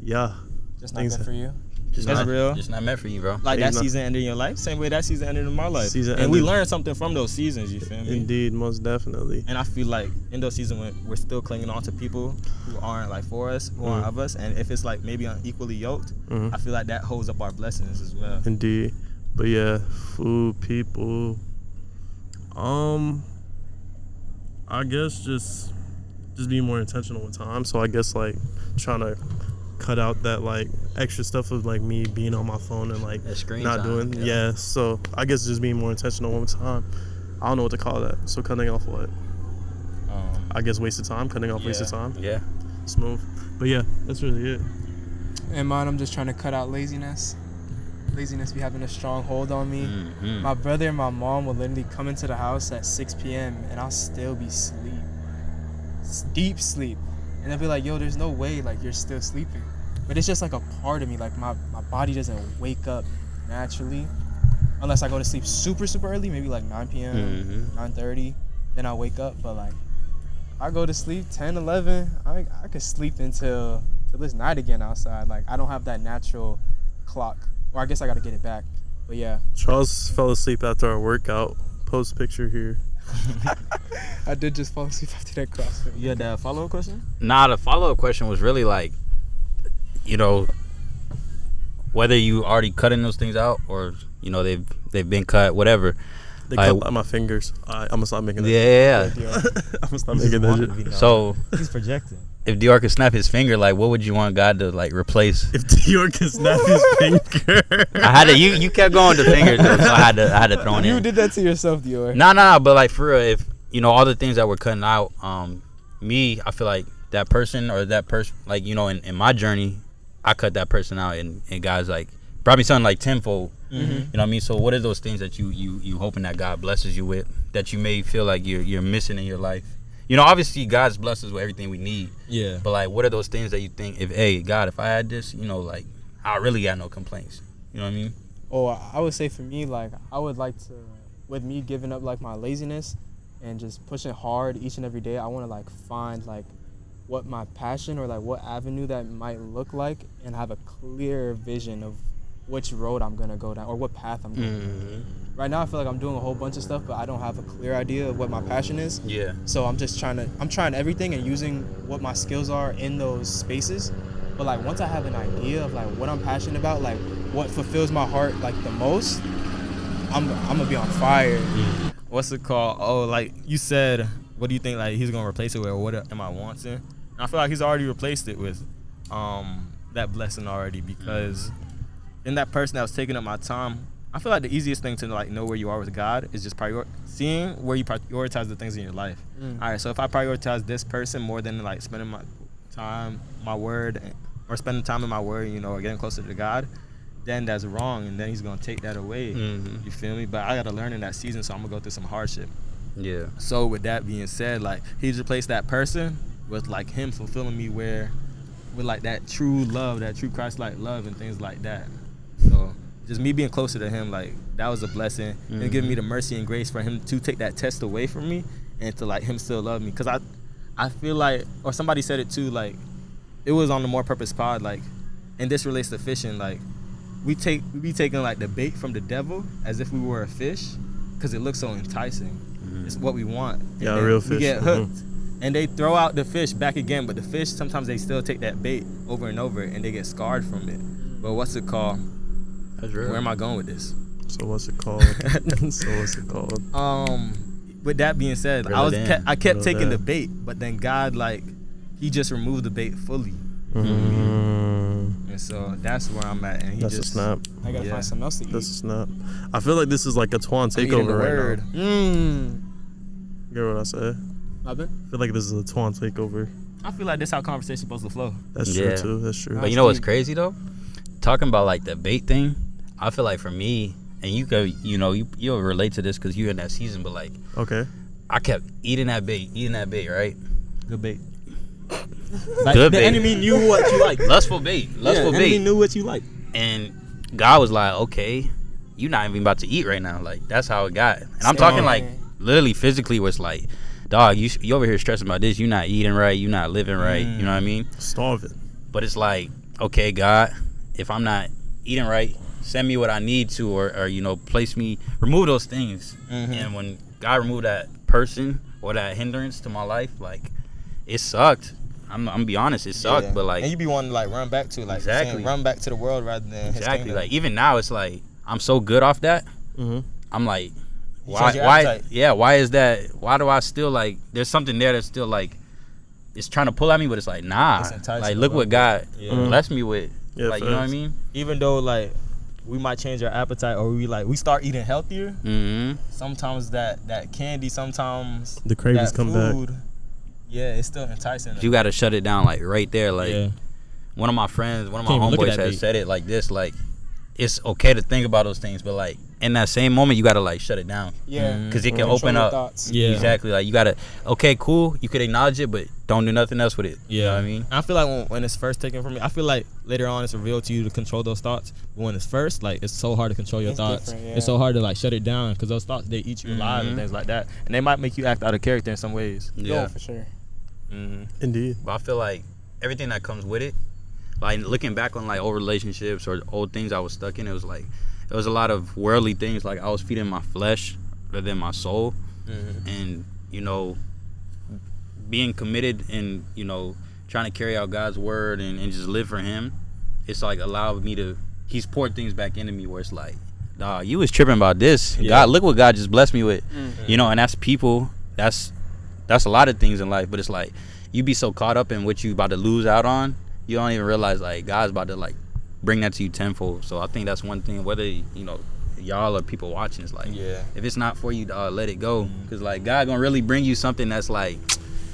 yeah, Just not good for you. That's real. Just not meant for you, bro. Like that season ended in your life, same way that season ended in my life. And we learned something from those seasons. You feel me? Indeed, most definitely. And I feel like in those seasons we're still clinging on to people who aren't like for us, who aren't of us. And if it's like maybe unequally yoked, I feel like that holds up our blessings as well. Indeed. But yeah, food, people. I guess just be more intentional with time. So I guess like trying to cut out that like extra stuff of like me being on my phone and like not doing. Yeah. So I guess just being more intentional with time. I don't know what to call that. So cutting off what? I guess wasted time. Cutting off wasted time. Yeah. Smooth. But yeah, that's really it. And mine, I'm just trying to cut out laziness. Laziness be having a strong hold on me. My brother and my mom will literally come into the house at 6 p.m. and I'll still be asleep. Deep sleep. And they'll be like, yo, there's no way like you're still sleeping. But it's just like a part of me. Like my body doesn't wake up naturally unless I go to sleep super, super early, maybe like 9 p.m., 9:30. Then I'll wake up. But like I go to sleep 10, 11, I could sleep until it's night again outside. Like I don't have that natural clock. Or I guess I got to get it back. But yeah. Charles fell asleep after our workout. Post picture here. I did just fall asleep after that CrossFit. You had that follow-up question? Nah, the follow-up question was really like, you know, whether you already cutting those things out or, you know, they've been cut, whatever. They cut out my fingers. I'm gonna stop making that. Yeah. I'm gonna stop making that shit. So he's projecting. If Dior could snap his finger, like, what would you want God to like replace? If Dior could snap his finger, I had to. You kept going to fingers, though, so I had to throw it in. You did that to yourself, Dior. Nah. But like for real, if you know all the things that we're cutting out, me, I feel like that person or that person, like you know, in my journey, I cut that person out, and God's like brought me something like tenfold. You know what I mean? So what are those things that you hoping that God blesses you with that you may feel like you're missing in your life? You know, obviously God's blessed us with everything we need. Yeah. But like, what are those things that you think, if I had this, you know, like I really got no complaints. You know what I mean? Oh, I would say for me, like I would like to, with me giving up like my laziness and just pushing hard each and every day, I want to like find like what my passion or like what avenue that might look like and have a clear vision of which road I'm gonna go down or what path I'm going down. Right now I feel like I'm doing a whole bunch of stuff, but I don't have a clear idea of what my passion is. Yeah. So I'm trying everything and using what my skills are in those spaces. But like once I have an idea of like what I'm passionate about, like what fulfills my heart like the most, I'm gonna be on fire. What's it called? Oh, like you said, what do you think like he's gonna replace it with, or what am I wanting? And I feel like he's already replaced it with that blessing already, because in that person that was taking up my time, I feel like the easiest thing to like know where you are with God is just seeing where you prioritize the things in your life. All right, so if I prioritize this person more than like spending my time, my word, or spending time in my word, you know, or getting closer to God, then that's wrong, and then he's gonna take that away. You feel me? But I gotta learn in that season, so I'm gonna go through some hardship. Yeah. So with that being said, like he's replaced that person with like him fulfilling me with like that true love, that true Christ-like love and things like that. So just me being closer to him, like that was a blessing, and giving me the mercy and grace for him to take that test away from me and to like him still love me. Cause I feel like, or somebody said it too, like it was on the More Purpose pod, like, and this relates to fishing, like we be taking like the bait from the devil as if we were a fish, because it looks so enticing. It's what we want. Yeah, real fish. We get hooked, and they throw out the fish back again, but the fish sometimes they still take that bait over and over, and they get scarred from it. But what's it called? That's real. Where am I going with this? So what's it called? With that being said, I kept taking the bait, but then God, like, he just removed the bait fully. And so that's where I'm at. And that's a snap. I gotta find something else to eat. That's a snap. I feel like this is like a Twan takeover right now. Get what I said? I feel like this is a Twan takeover. I feel like this how conversation's supposed to flow. That's true too. That's true. But you know what's crazy though? Talking about like the bait thing, I feel like for me, and you go, you'll relate to this because you're in that season. But like, I kept eating that bait, right? Good bait. Like, good bait. The enemy knew what you like. Lustful bait. The enemy knew what you like. And God was like, okay, you're not even about to eat right now. Like, that's how it got. And I'm talking like literally physically, where it's like, dog, you over here stressing about this. You're not eating right. You're not living right. You know what I mean? Starving. But it's like, okay, God, if I'm not eating right, send me what I need to, or place me, remove those things. And when God removed that person or that hindrance to my life, like, it sucked. I'm gonna be honest, it sucked. But like, and you be wanting to like run back to, like, saying, run back to the world rather than his kingdom. Like, even now, it's like I'm so good off that. I'm like, why? Yeah, why is that? Why do I still like? There's something there that's still like, it's trying to pull at me, but it's like, nah. Like, look what God blessed me with. Like, you know what I mean? Even though like we might change our appetite, or we start eating healthier. Sometimes that candy, sometimes the cravings come back. Yeah, it's still enticing. You gotta shut it down, like, right there. Like, one of my homeboys has said it like this, like, it's okay to think about those things, but like in that same moment you gotta like shut it down. Because it can open up thoughts. Exactly. Like, you gotta, okay, cool, you could acknowledge it, but don't do nothing else with it. You know what I mean? I feel like when it's first taken from me, I feel like later on it's revealed to you to control those thoughts, but when it's first, like, it's so hard to control your thoughts. It's so hard to like shut it down, because those thoughts, they eat you alive and things like that, and they might make you act out of character in some ways. For sure. Indeed. But I feel like everything that comes with it, like looking back on like old relationships or old things I was stuck in, it was a lot of worldly things. Like, I was feeding my flesh rather than my soul. And being committed and trying to carry out God's word and just live for him, it's like allowed me to, he's poured things back into me where it's like, dawg, you was tripping about this. God, look what God just blessed me with. And that's people, that's a lot of things in life, but it's like you be so caught up in what you about to lose out on, you don't even realize like God's about to like bring that to you tenfold. So I think that's one thing, whether y'all or people watching, is like, if it's not for you, let it go, because like God gonna really bring you something that's like,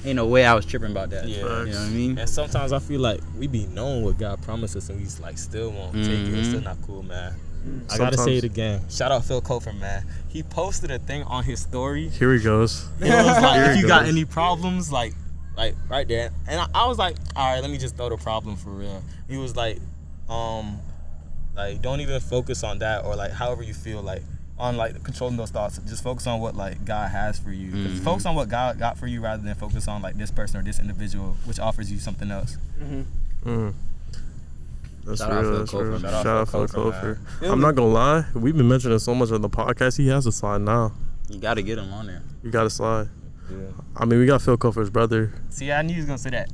ain't no way I was tripping about that. You know what I mean? And sometimes I feel like we be knowing what God promised us, and we like still won't take it. It's still not cool, man. I gotta say it again. Shout out Phil Kofer, man. He posted a thing on his story. Here he goes. It was like, if you got any problems, like right there. And I was like, all right, let me just throw the problem for real. He was like, don't even focus on that, or like however you feel, like on like controlling those thoughts. Just focus on what like God has for you. Focus on what God got for you rather than focus on like this person or this individual, which offers you something else. That's real. That's real. Shout out Phil Kofer. I'm not gonna lie, we've been mentioning so much on the podcast. He has a slide now. You gotta get him on there. You gotta slide. I mean, we got Phil Kofer's brother. See, I knew he was gonna say that.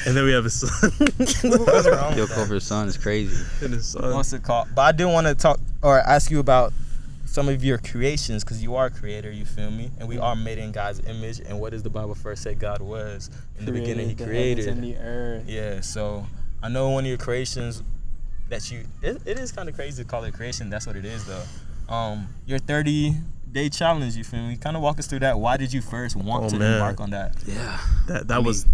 And then we have his son. Phil Kofer's son is crazy. And his son. What's it called? But I did want to talk or ask you about some of your creations, because you are a creator, you feel me? And we are made in God's image. And what does the Bible first say God was? In the beginning, he created. The heavens and the earth. Yeah, so I know one of your creations that it is kind of crazy to call it creation. That's what it is, though. Your 30-day challenge, you feel me? Kind of walk us through that. Why did you first want to embark on that? Yeah. That was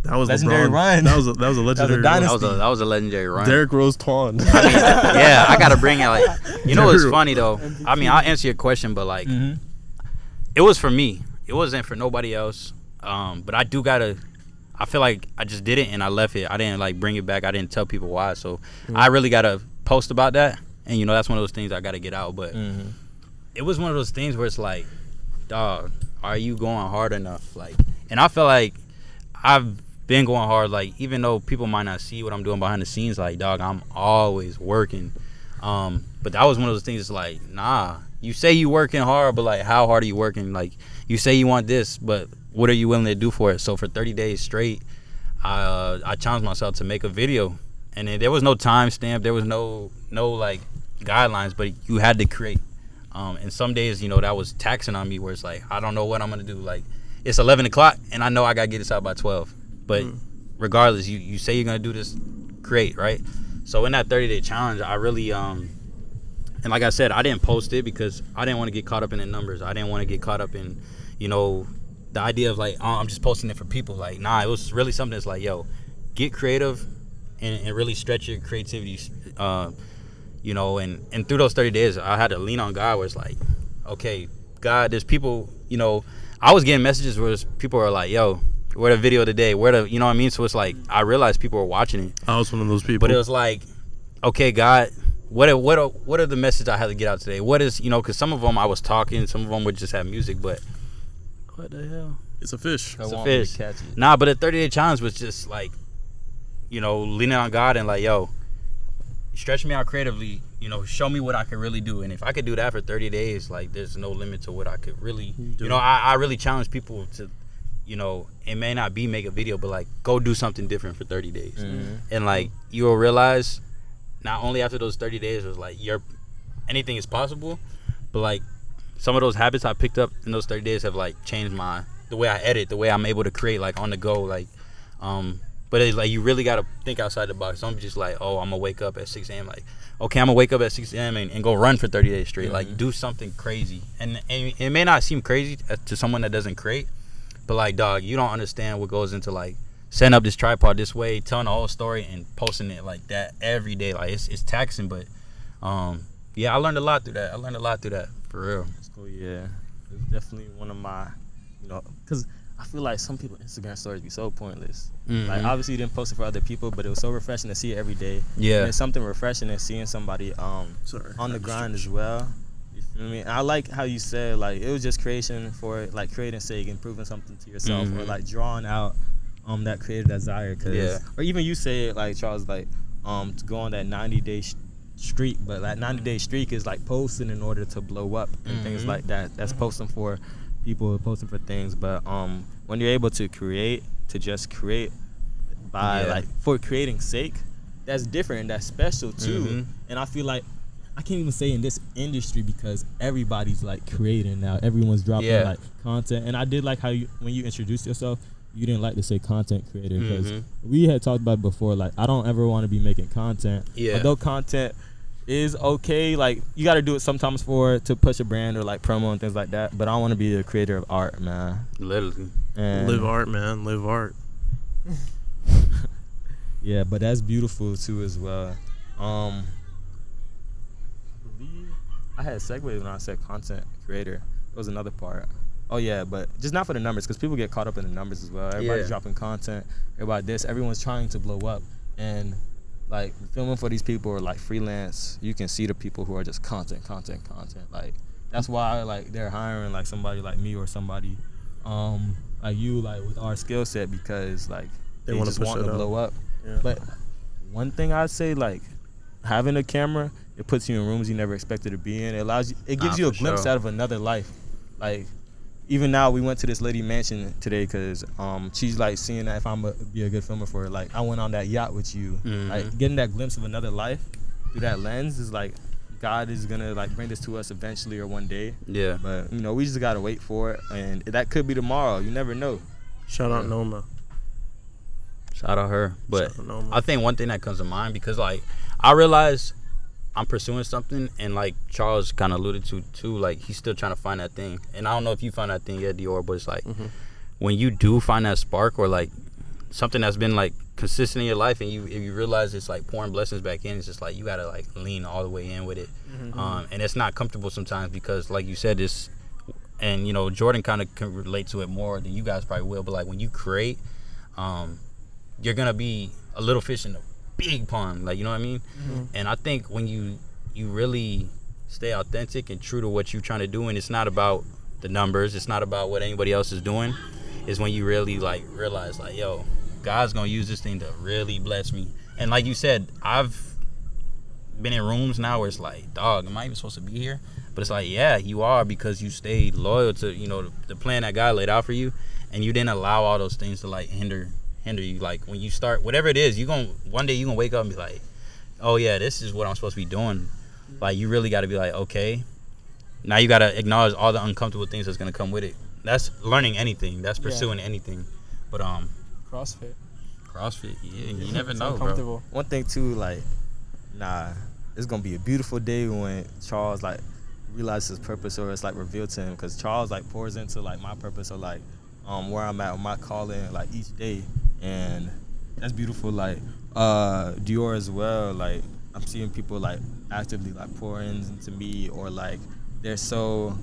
legendary LeBron. run. That was a legendary run. That was a legendary run. Derrick Rose Twan. I gotta bring it. Like, you know what's funny though? I mean, I'll answer your question, but like, it was for me. It wasn't for nobody else. But I feel like I just did it and I left it. I didn't like bring it back. I didn't tell people why. So I really gotta post about that. And that's one of those things I gotta get out. But it was one of those things where it's like, dog, are you going hard enough? Like, and I feel like I've been going hard. Like, even though people might not see what I'm doing behind the scenes, like, dog, I'm always working. But that was one of those things. It's like, nah, you say you working hard, but like, how hard are you working? Like, you say you want this, but what are you willing to do for it? So for 30 days straight, I challenged myself to make a video, and there was no time stamp, there was no like guidelines, but you had to create. And some days, you know, that was taxing on me, where it's like, I don't know what I'm gonna do. Like, it's 11 o'clock, and I know I gotta get this out by 12. But regardless, you say you're gonna do this, create, right? So in that 30-day challenge, I really and like I said, I didn't post it because I didn't want to get caught up in the numbers. I didn't want to get caught up in, you know, the idea of like, oh, I'm just posting it for people. Like, nah, it was really something that's like, yo, get creative and really stretch your creativity. You know, and through those 30 days, I had to lean on God, where it's like, okay, God, there's people, you know, I was getting messages where people were like, yo, where the video today? Where the, you know what I mean? So it's like, I realized people were watching it. I was one of those people. But it was like, okay, God, what are the message I had to get out today? What is, you know, because some of them I was talking, some of them would just have music, but what the hell? It's a fish. It's a fish. Nah, but the 30-day challenge was just like, you know, leaning on God and like, yo, stretch me out creatively, you know, show me what I can really do. And if I could do that for 30 days, like, there's no limit to what I could really do. You know, I really challenge people to, you know, it may not be make a video, but like, go do something different for 30 days. Mm-hmm. And like, you'll realize not only after those 30 days was like, anything is possible, but like, some of those habits I picked up in those 30 days have like changed the way I edit, the way I'm able to create, like, on the go, like, but it's like, you really got to think outside the box. Don't be just like, oh, I'm going to wake up at 6 a.m. Like, okay, I'm going to wake up at 6 a.m. and go run for 30 days straight. Mm-hmm. Like, do something crazy. And it may not seem crazy to someone that doesn't create, but like, dog, you don't understand what goes into like setting up this tripod this way, telling the whole story and posting it like that every day. Like, it's taxing, but yeah, I learned a lot through that. For real. So yeah, it's definitely one of my, you know, because I feel like some people Instagram stories be so pointless. Mm-hmm. Like, obviously you didn't post it for other people, but it was so refreshing to see it every day. Yeah. And it's something refreshing in seeing somebody on the grind as well. You feel me? And I like how you said, like, it was just creation for, like, creating sake, improving something to yourself, or like drawing out that creative desire. Or even you say it, like, Charles, like, to go on that 90-day streak, but that 90-day streak is like posting in order to blow up and things like that. That's posting for people, posting for things. But when you're able to just create by like for creating sake, that's different and that's special too. And I feel like I can't even say in this industry, because everybody's like creating now. Everyone's dropping like content. And I did like how when you introduced yourself, you didn't like to say content creator, because we had talked about it before. Like, I don't ever want to be making content. Although content is okay, like, you got to do it sometimes to push a brand or like promo and things like that. But I want to be a creator of art, man. Literally. And live art, man. Live art. Yeah, but that's beautiful too as well. I had a segue when I said content creator. It was another part. Oh yeah, but just not for the numbers, because people get caught up in the numbers as well. Everybody's dropping content. Everyone's trying to blow up, and like filming for these people are like freelance. You can see the people who are just content. Like, that's why like they're hiring like somebody like me or somebody like you, like with our skill set, because like they just want to blow up. Yeah. But one thing I'd say, like, having a camera, it puts you in rooms you never expected to be in. It gives you a glimpse out of another life. Like, even now, we went to this lady mansion today because she's like seeing that if I'm be a good filmer for her. Like, I went on that yacht with you. Like, getting that glimpse of another life through that lens is like, God is gonna like bring this to us eventually or one day. Yeah. But you know, we just gotta wait for it, and that could be tomorrow. You never know. Shout out Noma. Shout out her. But I think one thing that comes to mind, because like I realize I'm pursuing something, and like Charles kind of alluded to too, like he's still trying to find that thing. And I don't know if you found that thing yet, Dior, but it's like when you do find that spark, or like something that's been like consistent in your life, and if you realize it's like pouring blessings back in, it's just like you gotta like lean all the way in with it. And it's not comfortable sometimes, because like you said, this, and you know, Jordan kind of can relate to it more than you guys probably will, but like when you create, you're gonna be a little fish in a big pond, like, you know what I mean? And I think when you really stay authentic and true to what you're trying to do, and it's not about the numbers, it's not about what anybody else is doing, is when you really like realize like, yo, God's gonna use this thing to really bless me. And like you said, I've been in rooms now where it's like, dog, am I even supposed to be here? But it's like, yeah, you are, because you stayed loyal to, you know, the plan that God laid out for you, and you didn't allow all those things to like hinder you. Like when you start whatever it is, one day you're gonna wake up and be like, oh yeah, this is what I'm supposed to be doing. Like you really got to be like, okay, now you got to acknowledge all the uncomfortable things that's gonna come with it. That's learning anything. That's pursuing anything. But CrossFit, yeah, you never know, bro. One thing too, like, it's gonna be a beautiful day when Charles like realizes his purpose, or it's like revealed to him, because Charles like pours into like my purpose, or like where I'm at with my calling, like each day, and that's beautiful. Like Dior as well, like I'm seeing people like actively like pouring into me, or like they're so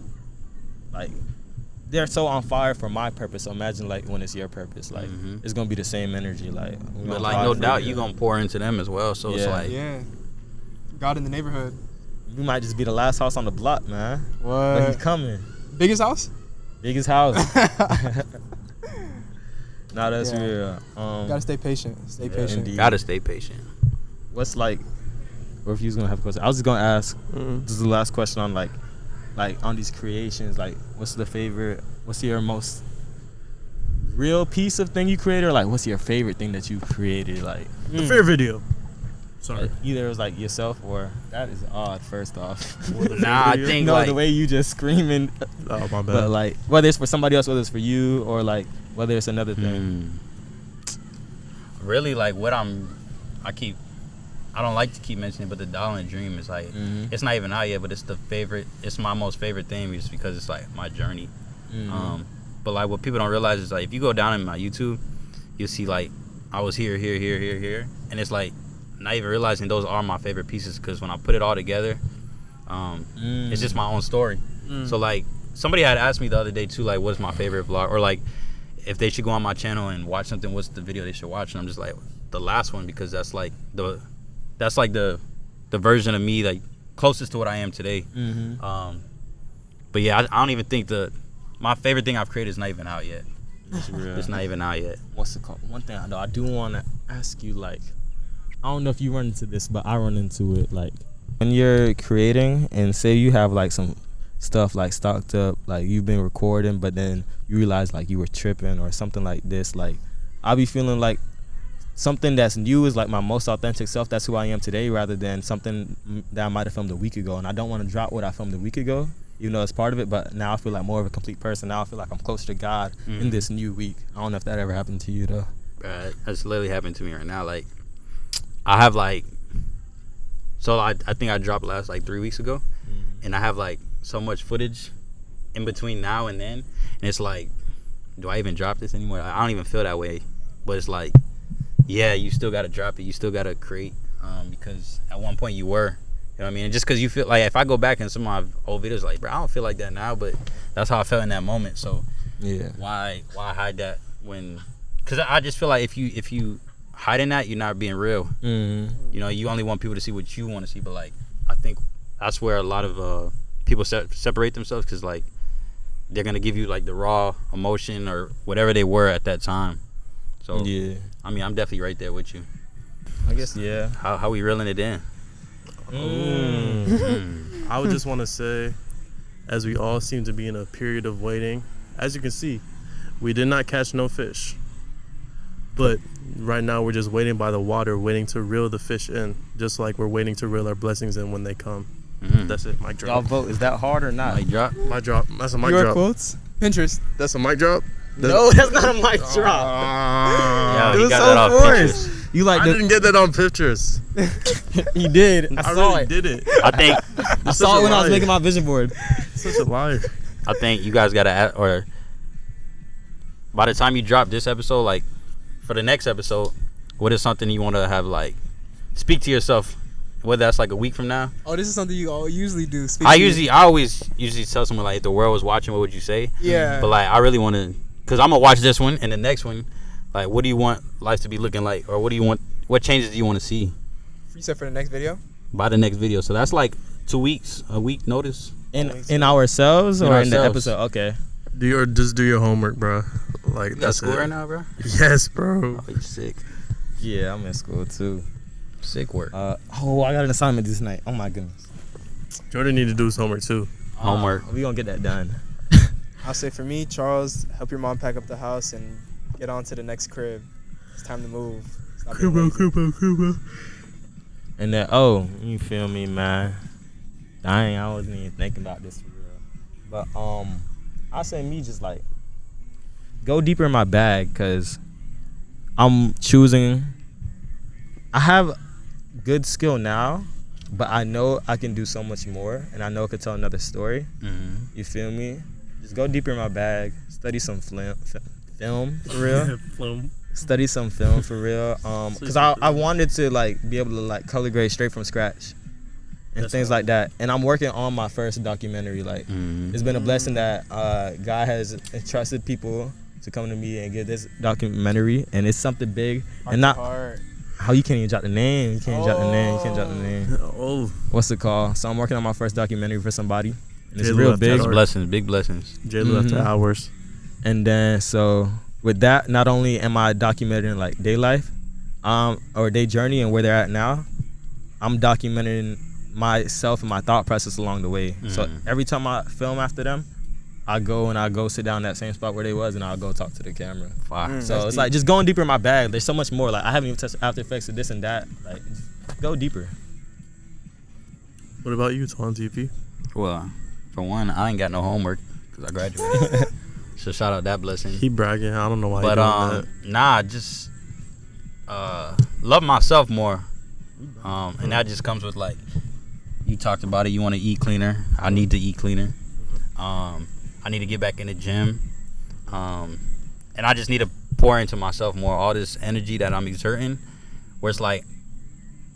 on fire for my purpose. So imagine like when it's your purpose, like it's gonna be the same energy. Like, but like no doubt you're gonna pour into them as well. So it's like God in the neighborhood. You might just be the last house on the block, man. What? But he's coming. Biggest house? Biggest house. Nah, that's real. Gotta stay patient. Stay patient. Indeed. Gotta stay patient. What's like, or if you was gonna have a question, I was just gonna ask. This is the last question on like on these creations. Like, what's your most real piece of thing you created, or like what's your favorite thing that you created? Like the favorite video. Sorry. Like, either it was like yourself, or that is odd. First off, Nah, I think like the way you just screaming. Oh my bad. But like whether it's for somebody else, whether it's for you, or like whether it's another thing. Really, like what I don't like to keep mentioning, but the Dollar and Dream is like, it's not even out yet, but it's my most favorite thing, just because it's like my journey. But like what people don't realize is like, if you go down in my YouTube, you'll see like I was here, and it's like not even realizing those are my favorite pieces, because when I put it all together, it's just my own story. So like somebody had asked me the other day too, like what's my favorite vlog, or like if they should go on my channel and watch something, what's the video they should watch? And I'm just like, the last one, because that's like the version of me like closest to what I am today. But yeah, I don't even think my favorite thing I've created is not even out yet. It's not even out yet. What's it called? One thing I know, I do want to ask you, like, I don't know if you run into this, but I run into it. Like, when you're creating, and say you have like some stuff like stocked up, like you've been recording, but then you realize like you were tripping or something like this, like I'll be feeling like something that's new is like my most authentic self. That's who I am today, rather than something that I might have filmed a week ago. And I don't want to drop what I filmed a week ago, even though it's part of it. But now I feel like more of a complete person. Now I feel like I'm closer to God in this new week. I don't know if that ever happened to you though. That's literally happened to me right now. Like I have like, so I think I dropped last like 3 weeks ago, and I have like so much footage in between now and then, and it's like, do I even drop this anymore? I don't even feel that way, but it's like, yeah, you still gotta drop it. You still gotta create, because at one point you were, you know what I mean? And just because you feel like, if I go back in some of my old videos, like, bro, I don't feel like that now, but that's how I felt in that moment. So yeah, why hide that when? Because I just feel like if you hiding that, you're not being real. You know, you only want people to see what you want to see. But like, I think that's where a lot of people separate themselves, because like they're gonna give you like the raw emotion or whatever they were at that time. So yeah, I mean, I'm definitely right there with you. I guess yeah. How we reeling it in? I would just want to say, as we all seem to be in a period of waiting, as you can see, we did not catch no fish. But right now we're just waiting by the water, waiting to reel the fish in, just like we're waiting to reel our blessings in when they come. That's it. Mic drop. Y'all vote. Is that hard or not? Mic drop. Mic drop. That's a mic Your drop. quotes? Pinterest. That's a mic drop. No, that's not a mic drop. Yo, it was got so that off forced. Pinterest. You like I didn't get that on pictures. He did. I saw really it. did it. I think I saw it when I was making my vision board. Such a liar. I think you guys gotta, or by the time you drop this episode, like for the next episode, what is something you want to have like speak to yourself? Whether that's like a week from now. Oh, this is something you all usually do. I always tell someone like, if the world was watching, what would you say? Yeah. But like, I really want to, because I'm gonna watch this one and the next one. Like, what do you want life to be looking like, or what changes do you want to see? You said for the next video? By the next video. So that's like 2 weeks, a week notice. In ourselves or in the episode? Okay. Just do your homework, bro. Like, You got that's school it. right now, bro? Yes, bro. Oh, you sick. Yeah, I'm in school too. Sick work. I got an assignment this night. Oh my goodness. Jordan need to do his homework too. Homework. We gonna get that done. I'll say for me, Charles, help your mom pack up the house and get on to the next crib. It's time to move. Stop being lazy. And then, you feel me, man? Dang, I wasn't even thinking about this for real. But I say me just like go deeper in my bag, cause I'm choosing. I have good skill now, but I know I can do so much more, and I know I could tell another story. Mm-hmm. You feel me? Just go deeper in my bag. Study some film for real. Study some film for real. Cause I wanted to like be able to like color grade straight from scratch and things like that. And I'm working on my first documentary. Like it's been a blessing that God has entrusted people to come to me and get this documentary, and it's something big. And not how you can't even jot the name. You can't jot the name. Oh, What's it called? So I'm working on my first documentary for somebody. And it's Jay real left big. That's blessings, big blessings. Jay left the hours. And then so with that, not only am I documenting like day life, or day journey and where they're at now, I'm documenting myself and my thought process along the way. So every time I film after them, I go sit down in that same spot where they was, and I'll go talk to the camera. Fire. So it's like just going deeper in my bag. There's so much more. Like I haven't even touched After Effects of this and that. Like go deeper. What about you, Twan TV? Well, for one, I ain't got no homework because I graduated. So shout out that blessing. He bragging. I don't know why. But nah, just love myself more. And that just comes with like you talked about it. You want to eat cleaner. I need to eat cleaner. I need to get back in the gym. And I just need to pour into myself more. All this energy that I'm exerting, where it's like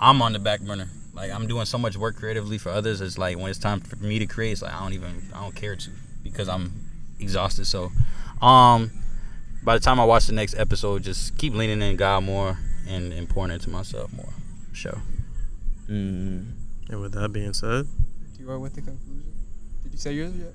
I'm on the back burner. Like I'm doing so much work creatively for others. It's like when it's time for me to create, it's like I don't care to, because I'm exhausted. So by the time I watch the next episode, just keep leaning in God more and pouring into myself more. Sure. And with that being said, You are with the conclusion. Did you say yours yet?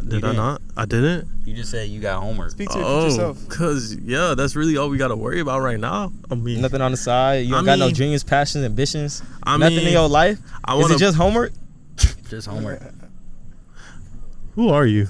did I not? I didn't. You just said you got homework. Speak to your future self. Cause that's really all we gotta worry about right now. I mean, Nothing on the side. You don't got no dreams, passions, ambitions. Nothing in your life. Is it just homework? Just homework. Who are you?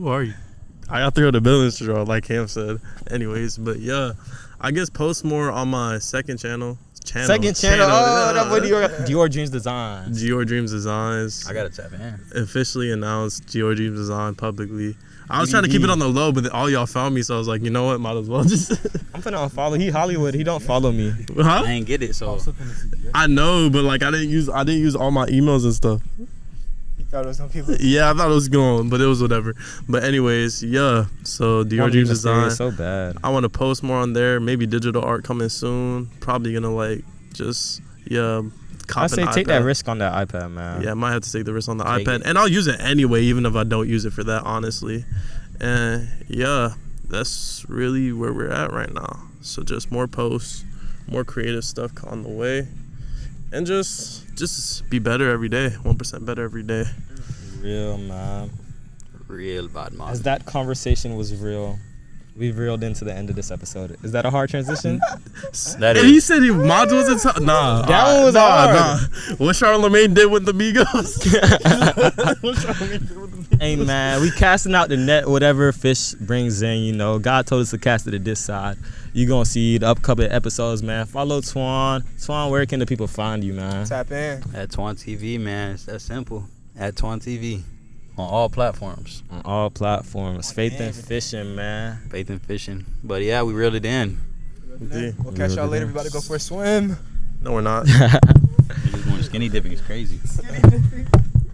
I got 300 billions to draw, like Cam said. Anyways, but yeah, I guess post more on my second channel. Second channel. Oh, that boy Dior Dreams Designs. Dior Dreams Designs. I gotta tap in. Officially announced Dior Dreams Design publicly. I was trying to keep it on the low, but all y'all found me, so I was like, you know what? Might as well just. I'm finna unfollow. He Hollywood. He don't follow me. Huh? I ain't get it, so I know, but like I didn't use all my emails and stuff. You thought it was no people. Yeah, I thought it was going, but it was whatever. But anyways, yeah. So Dior Dreams Design. So bad. I want to post more on there. Maybe digital art coming soon. Probably gonna like just I say take that risk on that iPad, man. Yeah, I might have to take the risk on the Take iPad, it. and I'll use it anyway, even if I don't use it for that, honestly. And yeah, that's really where we're at right now. So just more posts, more creative stuff on the way, and just be better every day, 1% better every day. Real, man. real bad man. As that conversation was real, we've reeled into the end of this episode. Is that a hard transition? That And is. he said mods wasn't nah. That one was hard. Nah. What Charlamagne did with the Migos. Hey, man, we casting out the net, whatever fish brings in, you know. God told us to cast it at this side. You gonna see the upcoming episodes, man. Follow Twan. Twan, where can the people find you, man? Tap in. At Th3rds TV, man. It's that simple. At Th3rds TV. On all platforms. On all platforms. Faith in fishing, man. Faith in fishing. But yeah, we reeled it in. We'll catch y'all later. We about to go for a swim. No, we're not. We're just going skinny dipping. It's crazy.